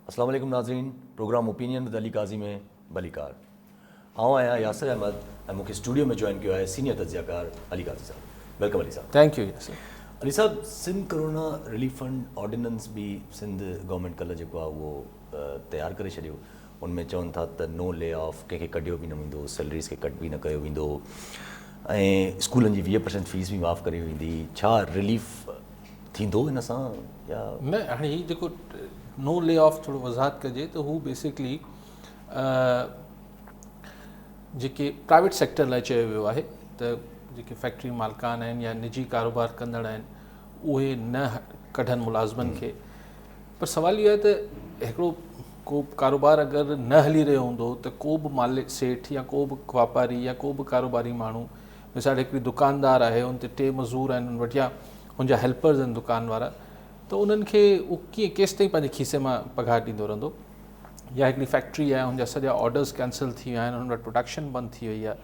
अस्सलाम वालेकुम नाज़रीन, प्रोग्राम ओपिनियन विद अली काज़ी में भलीकार। आऊँ आहियां यासिर अहमद ऐं मूंखे स्टूडियो में जॉइन किया है सीनियर तजियाकार अली काज़ी साहब। वेलकम अली साहब। Thank you Yasir. अली साहब, Sindh corona relief fund ordinance भी सिंध गवर्नमेंट कल्ह जेको आहे उहो तयारु करे छॾियो। उनमें चवनि था त नो ले ऑफ, कंहिंखे कढियो बि न वेंदो, सैलरीज़ खे कट बि न कयो वेंदो ऐं स्कूलनि जी 20% फीस बि माफ़ु करी वेंदी। छा रिलीफ थींदो हिन सां या न? हाणे हीउ जेको नो ले ऑफ थोरो वज़ाहत कजे त हू बेसिकली जेके प्राइवेट सेक्टर लाइ चयो वियो आहे त जेके फैक्ट्री मालिकान आहिनि या निजी कारोबार कंदड़ आहिनि उहे न कढनि मुलाज़िमनि खे। पर सुवाल इहो आहे त हिकिड़ो को कारोबार अगरि न हली रहियो हूंदो त को बि मालिक सेठ या को बि वापारी या को बि कारोबारी माण्हू, मिसाल हिकिड़ी दुकानदार आहे, उन ते 3 मज़दूर आहिनि उन वटि या हुनजा हेल्पर्स आहिनि दुकान वारा, त उन्हनि खे उहो कीअं केसि ताईं पंहिंजे खीसे मां पघार ॾींदो रहंदो? या हिकिड़ी फैक्ट्री आहे, हुनजा सॼा ऑर्डर्स कैंसिल थी विया आहिनि, हुन वटि प्रोडक्शन बंदि थी वई आहे,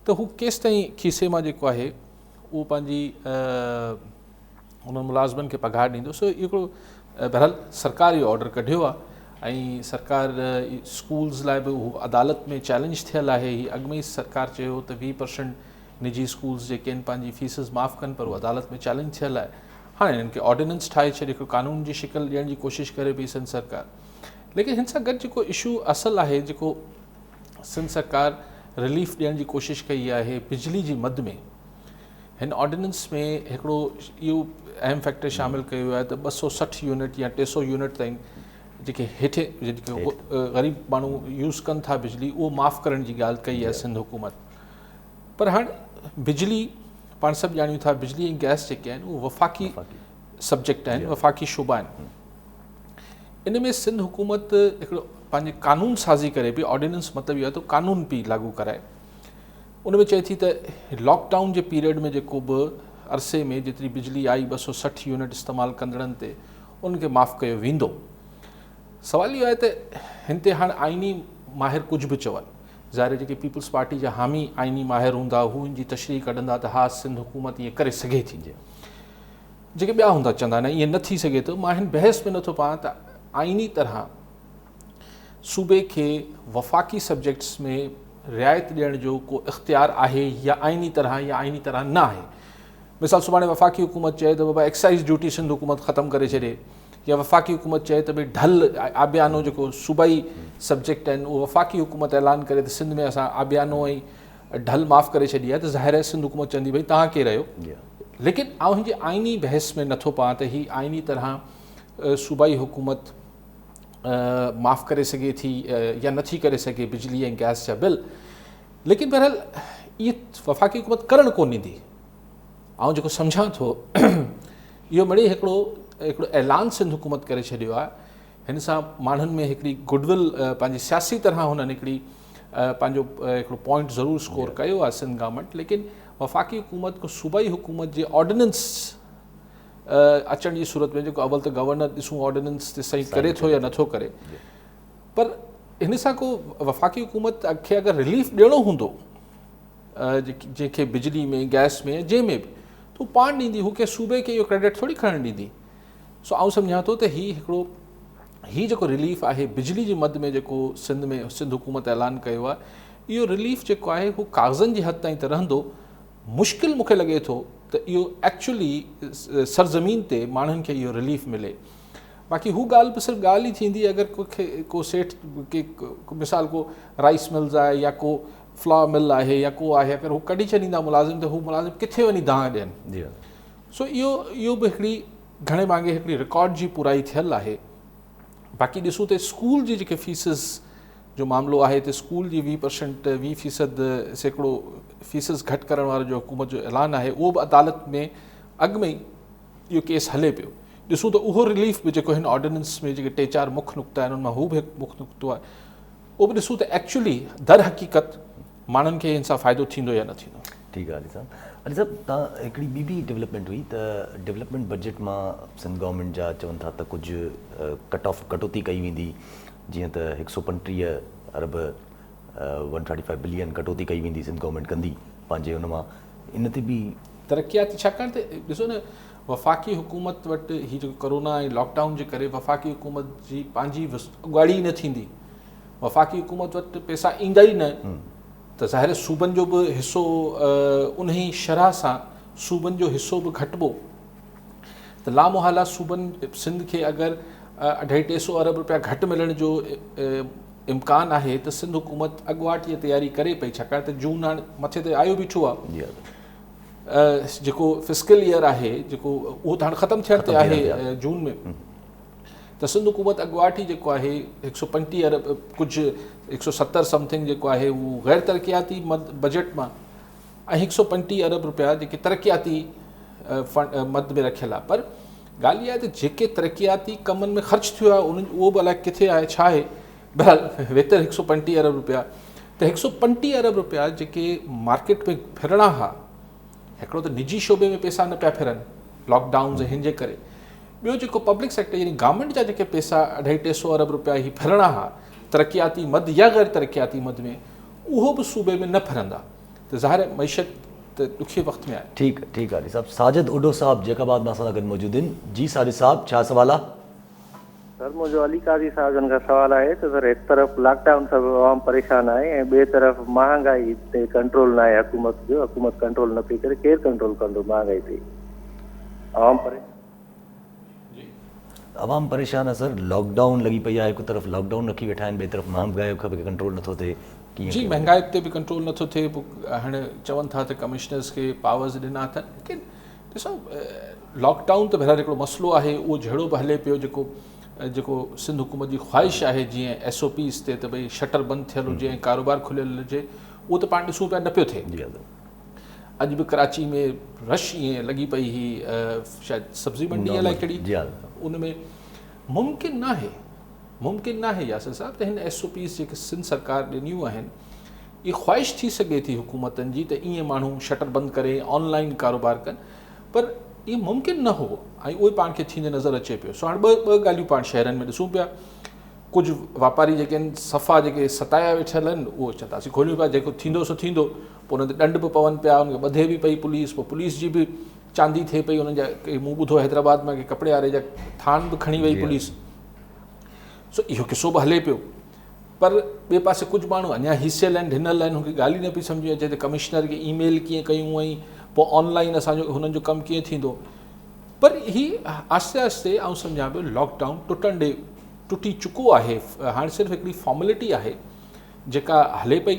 त हू केसि ताईं खीसे मां जेको आहे उहो पंहिंजी उन्हनि मुलाज़िमनि खे पघार ॾींदो? सो हिकिड़ो बहरहाल सरकार इहो ऑर्डर कढियो आहे ऐं सरकार स्कूल्स लाइ बि उहो अदालत में चैलेंज थियल आहे। हीअ अॻु में ई सरकार चयो त 20% निजी स्कूल्स जेके आहिनि पंहिंजी फीसिस माफ़ु कनि, पर उहो अदालत में चैलेंज थियल आहे। हाणे हिननि खे ऑर्डिनेंस ठाहे छॾे, हिकिड़ो कानून जी शिकिल ॾियण जी कोशिशि करे पई सिंध सरकार। लेकिन हिन सां गॾु जेको इशू असुलु आहे, जेको सिंध सरकार रिलीफ ॾियण जी कोशिशि कई आहे बिजली जी मद में, हिन ऑर्डिनेंस में हिकिड़ो इहो अहम फैक्टर शामिलु कयो वियो आहे त 260 यूनिट या 300 यूनिट ताईं जेके हेठि जेके ग़रीब माण्हू यूज़ कनि था बिजली, उहो माफ़ु करण जी ॻाल्हि कई आहे सिंध हुकूमत। पर हाणे बिजली, पाण सभु ॼाणूं था, बिजली ऐं गैस जेके आहिनि उहे वफ़ाक़ी सब्जेक्ट आहिनि, वफ़ाक़ी शुबा आहिनि। इन में सिंध हुकूमत हिकिड़ो पंहिंजे कानून साज़ी करे पई, ऑर्डिनेंस मतिलबु इहो आहे त कानून पई लागू कराए। उन में चए थी त लॉकडाउन जे पीरियड में जेको बि अरसे में जेतिरी बिजली आई 260 यूनिट इस्तेमालु कंदड़नि ते, उनखे माफ़ु कयो वेंदो। सवाल इहो आहे त हिन ते हाणे आइनी माहिर कुझु बि चवनि, ज़ाहिर जेके पीपल्स पार्टी जा हामी आइनी माहिर हूंदा हू हिन जी तशरीह कढंदा त हा सिंध हुकूमत ईअं करे सघे थी। जेके ॿिया हूंदा चवंदा न ईअं न थी सघे थो। मां हिन बहस में नथो पां त आइनी तरह सूबे खे वफ़ाक़ी सब्जेक्ट्स में रिआयत ॾियण जो को इख़्तियार आहे या आइनी तरह न आहे। मिसाल सुभाणे वफ़ाक़ी हुकूमत चए त बाबा एक्साइज़ ड्यूटी सिंध हुकूमत ख़तमु करे छॾे, या वफ़ाक़ी हुकूमत चए त भई ढल आबियानो जेको सूबाई सब्जेक्ट आहिनि उहो वफ़ाक़ी हुकूमत ऐलान करे त सिंध में असां आबियानो ऐं ढल माफ़ु करे छॾी आहे, त ज़ाहिर आहे सिंध हुकूमत चवंदी भई तव्हां केरु आहियो। लेकिन आउं हिन जी आइनी बहस में नथो पां त हीअ आइनी तरह सूबाई हुकूमत माफ़ु करे सघे थी या नथी करे सघे बिजली ऐं गैस जा बिल। लेकिन बहरहाल इहे वफ़ाक़ी हुकूमत करणु कोन ॾींदी। ऐं जेको सम्झां थो इहो मिड़ई हिकिड़ो ऐलान सिंध हुकूमत करे छॾियो आहे। हिन सां माण्हुनि में हिकिड़ी गुडविल, पंहिंजी सियासी तरह हुननि हिकिड़ी पंहिंजो हिकिड़ो पॉइंट ज़रूरु स्कोर कयो आहे सिंध गवर्नमेंट। लेकिन वफ़ाक़ी हुकूमत को सूबाई हुकूमत जे ऑर्डिनेंस अचण जी सूरत में जेको अवल त गवर्नर ॾिसूं ऑर्डिनेंस ते सही करे थो या नथो करे, पर हिन सां को वफ़ाक़ी हुकूमत खे अगरि रिलीफ ॾियणो हूंदो जंहिंखे बिजली में, गैस में, जंहिंमें बि, त हू पाण ॾींदी, हू कंहिं सूबे खे इहो क्रेडिट थोरी खणणु ॾींदी। सो आउं सम्झां थो त हीउ जेको रिलीफ आहे बिजली जी मद में जेको सिंध हुकूमत ऐलान कयो आहे, इहो रिलीफ जेको आहे हू काग़ज़नि जी हद ताईं त रहंदो। मुश्किल मूंखे लॻे थो त इहो एक्चुअली सरज़मीन ते माण्हुनि खे इहो रिलीफ मिले। बाक़ी हू ॻाल्हि बि सिर्फ़ु ॻाल्हि ई थींदी अगरि को सेठ के मिसाल को राइस मिल्स आहे या को फ्लावर मिल आहे या को आहे, अगरि हू कढी छॾींदा मुलाज़िम, त हू मुलाज़िम किथे वञी दांह ॾियनि। सो इहो बि हिकिड़ी घणे भाङे हिकिड़ी रिकॉर्ड जी पुराई थियल आहे। बाक़ी ॾिसूं त स्कूल जी जेके फीसिस जो मामिलो आहे, त स्कूल जी 20% सैकड़ो फीसिस घटि करण वारो जो हुकूमत जो ऐलान आहे, उहो बि अदालत में अॻु में ई इहो केस हले पियो। ॾिसूं त उहो रिलीफ बि जेको हिन ऑर्डिनेंस में जेके 3-4 मुख्य नुक़्ता आहिनि, उनमां हू बि हिकु मुख्य नुक़्तो आहे, उहो बि ॾिसूं त एक्चुअली दर हक़ीक़त माण्हुनि खे हिन सां फ़ाइदो थींदो या न थींदो। ठीकु आहे अली साहब, तव्हां हिकिड़ी ॿी बि डेवलपमेंट हुई त डेवलपमेंट बजट मां सिंध गवर्नमेंट जा चवनि था त कुझु कटौती कई वेंदी, जीअं त 135 अरब 135 बिलियन कटौती कई वेंदी, सिंध गवर्नमेंट कंदी पंहिंजे हुन मां। इन ते बि तरक़ियाती, छाकाणि त ॾिसो न वफ़ाक़ी हुकूमत वटि ही जो कोरोना ऐं लॉकडाउन जे करे वफ़ाक़ी हुकूमत जी पंहिंजी अॻुवाड़ी न थींदी, वफ़ाक़ी हुकूमत वटि पैसा ईंदा ई न, त ज़ाहिर सूबनि जो बि हिसो उन ई शरह सां सूबनि जो हिसो बि घटिबो, त लामोहाला सूबनि सिंध खे अगरि 250 अरब रुपया घटि मिलण जो इम्कान आहे त सिंध हुकूमत अॻुवाट इहा तयारी करे पई, छाकाणि त जून हाणे मथे ते आयो बि छो आहे, जेको फिस्कल ईयर आहे जेको उहो त हाणे ख़तमु थियण ते आहे जून में, त सिंध हुकूमत अॻुवाट ई जेको आहे 135 अरब कुझु 170 समथिंग जेको आहे उहो गैर तरक़ियाती बजट मां ऐं 135 अरब रुपया जेके तरक़ियाती मद में रखियल आहे। पर ॻाल्हि इहा आहे त जेके तरक़ियाती कमनि में ख़र्चु थियो आहे उहो बि अलाए किथे आहे छा आहे, बहरहाल वेतर 135 अरब रुपया, त 135 अरब रुपया जेके मार्केट में फिरणा हुआ, हिकिड़ो त निजी शोबे में पैसा न पिया फिरनि लॉकडाउन ऐं हिन जे करे, ॿियो जेको पब्लिक सेक्टर यानी गवर्नमेंट जा जेके पैसा 250 अरब रुपया ही फिरणा हुआ तरक़ियाती मद या गैर तरक़ियाती मद में, उहो बि सूबे में न फिरंदा, त ज़ाहिर मईशत त ॾुखे वक़्त में आहे। ठीकु आहे साहब। साजिद उडो साहब जैकाबाद में असां सां गॾु मौजूदु आहिनि। जी साजिद साहब, छा सवाल आहे? सर मुंहिंजो अली काज़ी साहब जन खां सवाल आहे त सर हिकु तरफ़ लॉकडाउन सां आवाम परेशान आहे ऐं ॿिए तरफ़ महांगाई ते कंट्रोल न आहे हुकूमत जो, हुकूमत कंट्रोल न पई करे, केरु कंट्रोल कंदो महांगाई ते? आवाम परेशान आवाम परेशान आहे सर, लॉकडाउन लॻी पई आहे, हिकु तरफ़ लॉकडाउन रखी वेठा आहिनि, ॿिए तरफ़ महांगाई खे कंट्रोल नथो थिए, कीअं? जी महांगाई ते बि कंट्रोल नथो थिए, हाणे चवनि था त कमिश्नर्स खे पावर्स ॾिना अथनि, लेकिन ॾिसो लॉकडाउन त बहरहाल हिकिड़ो मसइलो आहे, उहो जहिड़ो बि हले पियो, जेको सिंध हुकूमत जी ख़्वाहिश आहे जीअं SOPs ते त भई शटर बंदि थियल हुजे ऐं कारोबार खुलियल हुजे, उहो त पाण ॾिसूं पिया न पियो थिए। अॼु बि कराची में रश ईअं लॻी पई हुई, शायदि सब्ज़ी मंडी अलाए कहिड़ी, उन में मुमकिन न आहे यासिर साहब त हिन SOPs जेके सिंध सरकार ॾिनियूं आहिनि, इहा ख़्वाहिश थी सघे थी हुकूमतनि जी त ईअं माण्हू शटर बंदि करे ऑनलाइन कारोबार कनि, पर इहो मुमकिन न हो ऐं उहे पाण खे थींदे नज़र अचे पियो। सो हाणे ॿ ॻाल्हियूं पाण शहरनि में ॾिसूं पिया, कुझु वापारी जेके आहिनि सफ़ा जेके सताया वेठल आहिनि, उहो चवंदासीं खोलियूं पिया, जेको थींदो सो थींदो, पोइ हुन ते ॾंड बि पवनि पिया, हुनखे ॿधे बि पई पुलिस, पोइ पुलिस जी बि चांदी थिए पई, हुननि जा मूं ॿुधो हैदराबाद में के कपिड़े वारे जा थान बि खणी वई पुलिस। सो इहो किसो बि हले पियो, पर ॿिए पासे कुझु माण्हू अञा हिसियल आहिनि, ढिनल आहिनि, हुनखे ॻाल्हि ई न पई सम्झ अचे त कमिश्नर खे ईमेल कीअं कयूं ऐं पोइ ऑनलाइन असांजो हुननि जो कमु कीअं थींदो। पर हीअ आहिस्ते आहिस्ते आउं सम्झां पियो लॉकडाउन टुटी चुको आहे, हाणे सिर्फ़ु हिकिड़ी फॉर्मेलिटी आहे जेका हले पई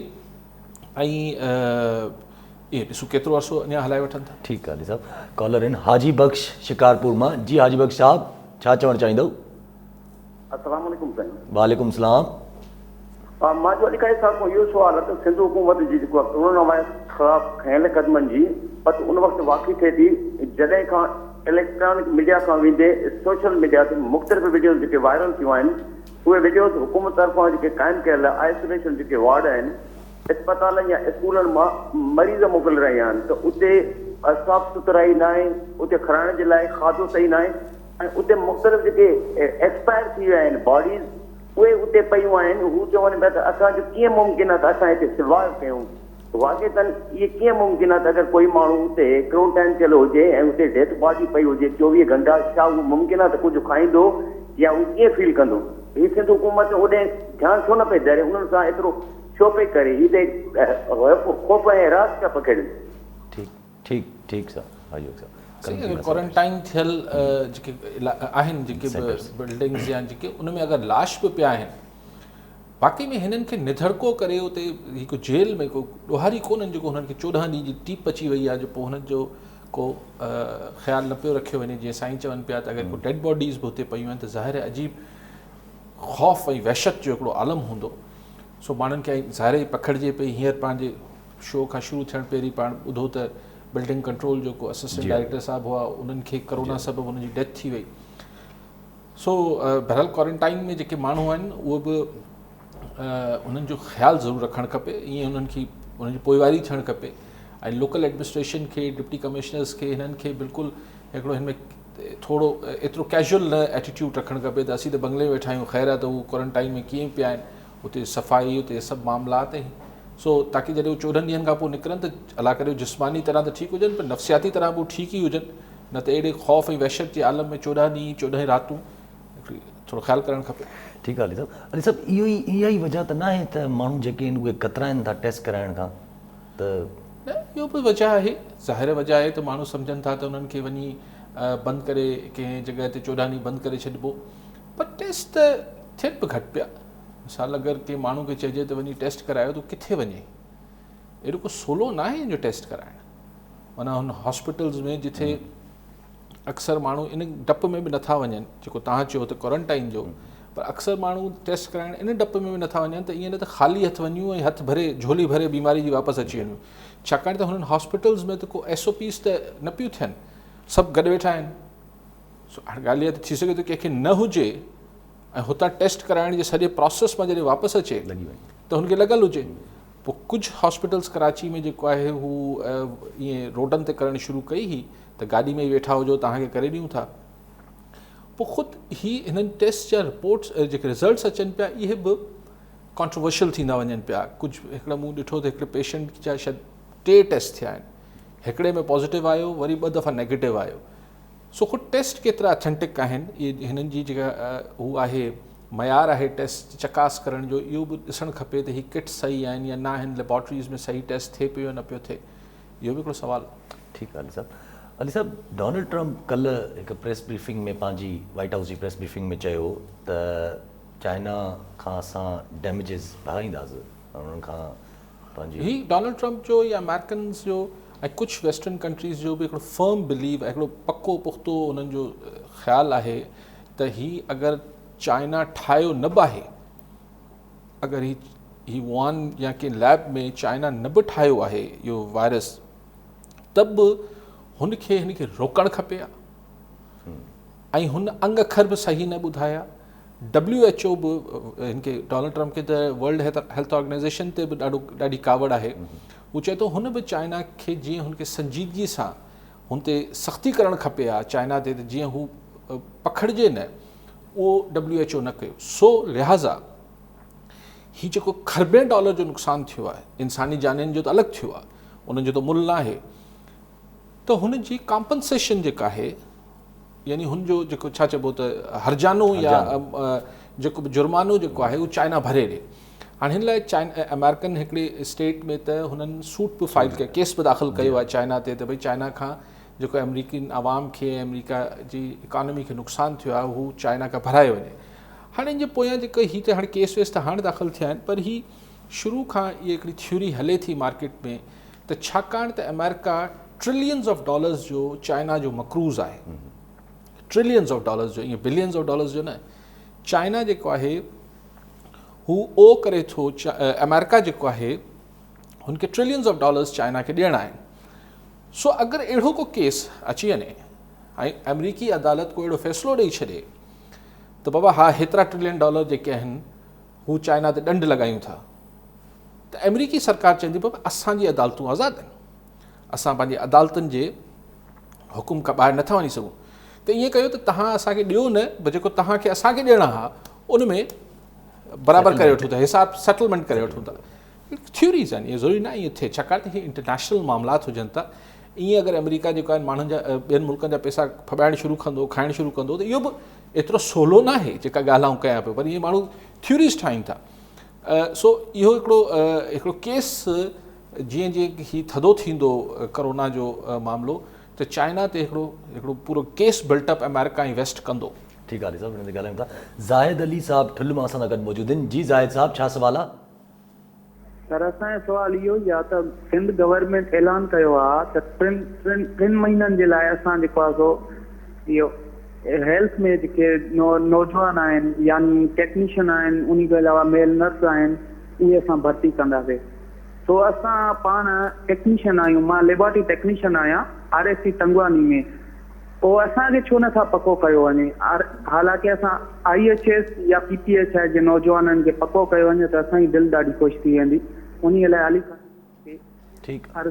ऐं इहे ॾिसूं केतिरो अर्सो अञा हलाए वठनि था। ठीकु आहे साहब। कॉलर आहिनि हाजी बख़्श शिकारपुर मां। जी हाजी बख़्श साहब, छा चवणु चाहींदव? अस्सलाम वालेकुम साईं। वालेकुम सलाम। मां जो अली काज़ी साहब को इहो सुवाल आहे त सिंध हुकूमत जी जेको आहे कोरोना वायरस ख़िलाफ़ खयल क़दमनि जी पत उन वक़्तु वाक़ई थिए थी जॾहिं खां इलेक्ट्रॉनिक मीडिया खां वेंदे सोशल मीडिया ते मुख़्तलिफ़ वीडियोज़ जेके वायरल थियूं आहिनि, उहे वीडियोज़ हुकूमत तरफ़ां जेके क़ाइमु कयल आइसोलेशन जेके वार्ड आहिनि, अस्पतालनि या स्कूलनि मां मरीज़ मोकिले रहिया आहिनि, त उते साफ़ सुथराई न आहे, उते खाइण जे लाइ खाधो सही न आहे, ऐं उते मुख़्तलिफ़ जेके एक्सपायर थी विया आहिनि बॉडीज़, उहे उते पयूं आहिनि। हू चवनि पिया त असांजो कीअं मुमकिन आहे त असां हिते सर्वाइव कयूं? वाक़ई इहे कीअं मुमकिन आहे त अगरि कोई माण्हू उते क्वारंटाइन थियल हुजे ऐं उते डेथ बॉडी पई हुजे 24 घंटा, छा उहो मुमकिन आहे त कुझु खाईंदो या उहो कीअं फील कंदो? हीअ सिंध हुकूमत ओॾे ध्यानु छो न पई धरे, उन्हनि सां एतिरो छो पई करे? हिते ख़ौफ़ ऐं रास पिया पकड़नि। ठीकु साहब। क्वारंटाइन थियल जेके आहिनि जेके बिल्डिंग्स या जेके उन में अगरि लाश बि पिया आहिनि, वाक़ई में हिननि खे निधड़को करे उते हिकु जेल में को ॾोहारी कोन्हनि जेको हुननि खे 14 ॾींहं जी टीप अची वई आहे, जो पोइ हुननि जो को ख़्यालु न पियो रखियो वञे। जीअं साईं चवनि पिया त अगरि को डेड बॉडीज़ बि हुते पयूं आहिनि त ज़ाहिर अजीब ख़ौफ़ ऐं वहशत जो हिकिड़ो आलम हूंदो। सो माण्हुनि खे ज़ाहिर पखिड़िजे पई। हींअर पंहिंजे शो खां शुरू थियण पहिरीं पाण ॿुधो त बिल्डिंग कंट्रोल जो को असिस्टेंट डायरेक्टर साहिबु हुआ, उन्हनि खे करोना सबबु हुननि जी डेथ थी वई। सो बहरहाल क्वारंटाइन में जेके माण्हू आहिनि उहे बि उन्हनि जो ख़्यालु ज़रूरु रखणु खपे, ईअं उन्हनि खे उन्हनि जी पोइवारी थियणु खपे। ऐं लोकल एडमिनिस्ट्रेशन खे, डिप्टी कमिश्नर्स खे, हिननि खे बिल्कुलु हिकिड़ो हिन में थोरो एतिरो कैजुअल न एटीट्यूड रखणु खपे त असीं त बंगले में वेठा आहियूं, ख़ैर आहे त उहे क्वारंटाइन में कीअं पिया आहिनि, उते सफ़ाई, उते सभु मामलात आहिनि। सो ताकी जॾहिं उहे 14 ॾींहंनि खां पोइ निकिरनि त अला करे जिस्मानी तरह त ठीकु हुजनि, पर नफ़सियाती तरह बि ठीकु ई हुजनि, न त एॾे ख़ौफ़ ऐं वहशत जे आलम में 14 ॾींहं 14 रातूं थोरो ख़्यालु करणु खपे। ठीकु आहे अली साहब इहा ई वजह त न आहे त माण्हू जेके आहिनि उहे कतराइनि था टेस्ट कराइण खां? त न इहो बि वजह आहे, ज़ाहिर वजह आहे त माण्हू सम्झनि था त उन्हनि खे वञी बंदि करे कंहिं जॻह ते 14 ॾींहं बंदि करे छॾिबो, पर टेस्ट त थियनि बि घटि पिया। मिसाल अगरि कंहिं माण्हू खे चइजे त वञी टेस्ट करायो त किथे वञे? एॾो को सोलो न आहे जो टेस्ट कराइणु। माना हुन हॉस्पिटल्स में जिथे अक्सर माण्हू इन डप में बि नथा वञनि, जेको तव्हां चयो त क्वारंटाइन जो, पर अक्सर माण्हू टेस्ट कराइण इन डप में बि नथा वञनि त ईअं न त ख़ाली हथु वञूं ऐं हथु भरे झोली भरे बीमारी जी वापसि अची वञूं, छाकाणि त हुननि हॉस्पिटल्स में त को SOPs त न पियूं थियनि, सभु गॾु वेठा आहिनि। हाणे ॻाल्हि इहा त थी सघे थो कंहिंखे न हुजे ऐं हुतां टेस्ट कराइण जे सॼे प्रोसेस मां जॾहिं वापसि अचे लॻी वञे त हुनखे लॻल हुजे। पोइ कुझु हॉस्पिटल्स कराची में जेको आहे हू ईअं रोडनि ते करणु शुरू कई हुई त गाॾी में ई वेठा हुजो तव्हांखे करे ॾियूं था। पोइ ख़ुदि ही हिननि टेस्ट जा रिपोर्ट्स जेके रिज़ल्ट्स अचनि पिया इहे बि कॉन्ट्रोवर्शियल थींदा वञनि पिया। कुझु हिकिड़ो मूं ॾिठो त हिकिड़े पेशेंट जा शायदि 3 टेस्ट थिया आहिनि, हिकिड़े में पॉज़िटिव आयो, वरी 2 दफ़ा नेगेटिव आयो। सो ख़ुदि टेस्ट केतिरा ऑथेंटिक आहिनि, इहे हिननि जी जेका हू आहे मयार आहे टेस्ट चकास करण जो, इहो बि ॾिसणु खपे त हीअ किट सही आहिनि या न आहिनि, लेबॉर्ट्रीज़ में सही टेस्ट थिए पियो या न पियो थिए, इहो बि हिकिड़ो सुवालु। ठीकु आहे अली साहब डोनाल्ड ट्रम्प कल्ह हिकु प्रेस ब्रीफिंग में पंहिंजी वाइट हाउस जी प्रेस ब्रीफिंग में चयो त चाइना खां असां डैमेजिस भराईंदासीं, उन्हनि खां पंहिंजी ही डोनाल्ड ट्रम्प जो या अमेरिकन्स जो ऐं कुझु वेस्टर्न कंट्रीज़ जो बि हिकिड़ो फर्म बिलीव आहे, हिकिड़ो पको पुख़्तो उन्हनि जो ख़्यालु आहे त ही अगरि चाइना ठाहियो न बि आहे, अगरि ही वुहान या कंहिं लैब में चाइना न बि ठाहियो आहे इहो वायरस, त बि हिनखे रोकणु खपे ऐं हुन अंग अखर बि सही न ॿुधाया। WHO बि हिनखे डोनाल्ड ट्रम्प खे त वर्ल्ड हेल्थ ऑर्गेनाइज़ेशन ते बि ॾाढी कावड़ आहे। हू चए थो हुन बि चाइना खे जीअं हुनखे संजीदगीअ सां हुन ते सख़्ती करणु खपे आहे चाइना ते, त जीअं हू पखिड़िजे न, उहो WHO न कयो। सो लिहाज़ा हीउ जेको $खरबें जो नुक़सानु थियो आहे, इंसानी जाननि जो त अलॻि थियो आहे, उनजो त मुल्ह न आहे, त हुन जी कॉम्पनसेशन जेका आहे, यानी हुनजो जेको छा चइबो त हर्जानो या जेको बि जुर्मानो जेको आहे उहो चाइना भरे ॾे। हाणे हिन लाइ अमेरिकन हिकिड़े स्टेट में त हुननि सूट बि फाइल कयो, केस बि दाख़िल कयो आहे चाइना ते, त भई चाइना खां जेको अमेरिकन आवाम खे अमेरिका जी इकॉनमी खे नुक़सानु थियो आहे हू चाइना खां भराए वञे। हाणे इन जे पोयां जेके हीअ त हाणे केस वेस त हाणे दाख़िल थिया आहिनि, पर ही शुरू खां इहा हिकिड़ी थ्योरी हले थी मार्केट में त छाकाणि त अमेरिका $ट्रिलियंस जो चाइना जो मक़रूज़ आहे, $ट्रिलियंस जो, ईअं $बिलियंस जो न। चाइना जेको आहे हू ओ करे थो, अमेरिका जेको आहे हुनखे $ट्रिलियंस चाइना खे ॾियणा आहिनि। सो अगरि अहिड़ो को केस अची वञे ऐं अमेरिकी अदालत को अहिड़ो फ़ैसिलो ॾेई छॾे त बाबा हा हेतिरा $ट्रिलियन जेके आहिनि हू चाइना ते ॾंड लॻायूं था, त अमेरिकी सरकार चवंदी बाबा असांजी अदालतूं आज़ादु आहिनि, असां पंहिंजी अदालतुनि जे हुकुम खां ॿाहिरि नथा वञी सघूं, त ईअं कयो त तव्हां असांखे ॾियो न, जेको तव्हांखे असांखे ॾियणा हुआ उन में बराबरि करे वठूं था, हिसाब सेटलमेंट करे वठूं था। थ्योरीज़ आहिनि, इहे ज़रूरी न इहे थिए, छाकाणि त इहे इंटरनेशनल मामलात हुजनि था। ईअं अगरि अमेरिका जेको आहे माण्हुनि जा ॿियनि मुल्कनि जा पैसा फॿाइणु शुरू कंदो, खाइणु शुरू कंदो, त इहो बि एतिरो सवलो न आहे जेका ॻाल्हायूं कयां पियो, पर इहे माण्हू थ्योरीज़ ठाहिनि था। सो इहो हिकिड़ो केस जीअं जीअं हीउ थधो थींदो कोरोना जो मामिलो, त चाइना ते हिकिड़ो पूरो केस बिल्टअप अमेरिका ऐं वेस्ट कंदो। ठीकु आहे साहब, हिन ते ॻाल्हायूं था। ज़ाहिद अली साहब ठुल मां असां सां गॾु मौजूदु आहिनि। जी ज़ाहिद साहब, छा सुवाल आहे? सर असांजो सुवाल इहो ई आहे त सिंध गवर्नमेंट ऐलान कयो आहे त टिनि महीननि जे लाइ असां जेको आहे सो इहो हेल्थ में जेके नौजवान आहिनि यानी टेक्नीशियन आहिनि, उन खां अलावा मेल नर्स आहिनि, उहे असां भर्ती कंदासीं। सो असां पाण टेक्नीशियन आहियूं, मां लेबोरेटरी टेक्नीशियन आहियां RSC तंगवानी में, पोइ असांखे छो नथा पको कयो वञे? हालांकि असां IHS या PPH आहे जे नौजवाननि खे पको कयो वञे त असांजी दिलि ॾाढी ख़ुशि थी वेंदी। उन लाइ अली ठीकु आहे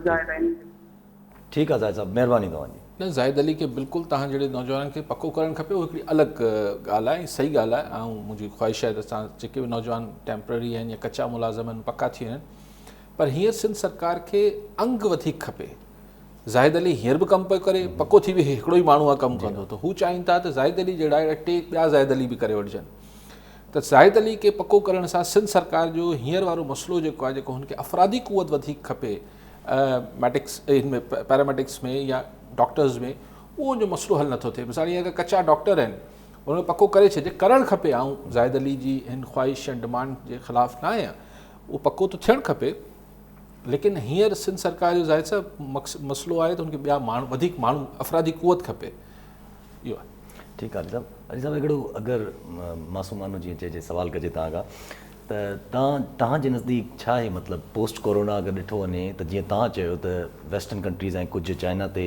ज़ाहिद साहब, महिरबानी तव्हांजी। न, ज़ाहिद अली खे बिल्कुलु तव्हां जहिड़े नौजवाननि खे पको करणु खपे, उहा हिकिड़ी अलॻि ॻाल्हि आहे, सही ॻाल्हि आहे। ऐं मुंहिंजी ख़्वाहिश आहे त असां जेके बि नौजवान टेम्पररी आहिनि या कचा मुलाज़िम आहिनि पका थी वञनि, पर हींअर सिंध सरकार खे अंग वधीक खपे, ज़ाहिद अली हींअर बि कमु पियो करे, पको थी वियो हिकिड़ो ई माण्हू आहे कमु कंदो, त हू चाहिनि था त ज़ाहिद अली जहिड़ा अहिड़ा टे ॿिया ज़ाहिद अली बि करे वठिजनि। त ज़ाहिद अली खे पको करण सां सिंध सरकार जो हींअर वारो मसइलो जेको आहे, जेको हुनखे अफ़रादी क़ुवत वधीक खपे मैटिक्स में, पैरामेटिक्स में या डॉक्टर्स में, उहो जो मसइलो हल नथो थिए। मिसाल ईअं अगरि कचा डॉक्टर आहिनि, उनमें पको करे छॾे, करणु खपे। ऐं ज़ाहिद अली जी हिन ख़्वाहिश ऐं डिमांड जे ख़िलाफ़ु न आहियां, उहो पको त थियणु खपे। लेकिन हींअर सिंध सरकार जो ज़ाहिद साहब मसइलो आहे त हुनखे ॿिया माण्हू, वधीक माण्हू, अफ़रादी क़ुवत खपे। इहो आहे। ठीकु आहे अली साहब हिकिड़ो अगरि मासूमानो जीअं चइजे सवाल कजे तव्हां खां, त तव्हांजे नज़दीक छा आहे मतिलबु पोस्ट कोरोना अगरि ॾिठो वञे त जीअं तव्हां चयो त वेस्टर्न कंट्रीज़ ऐं कुझु चाइना ते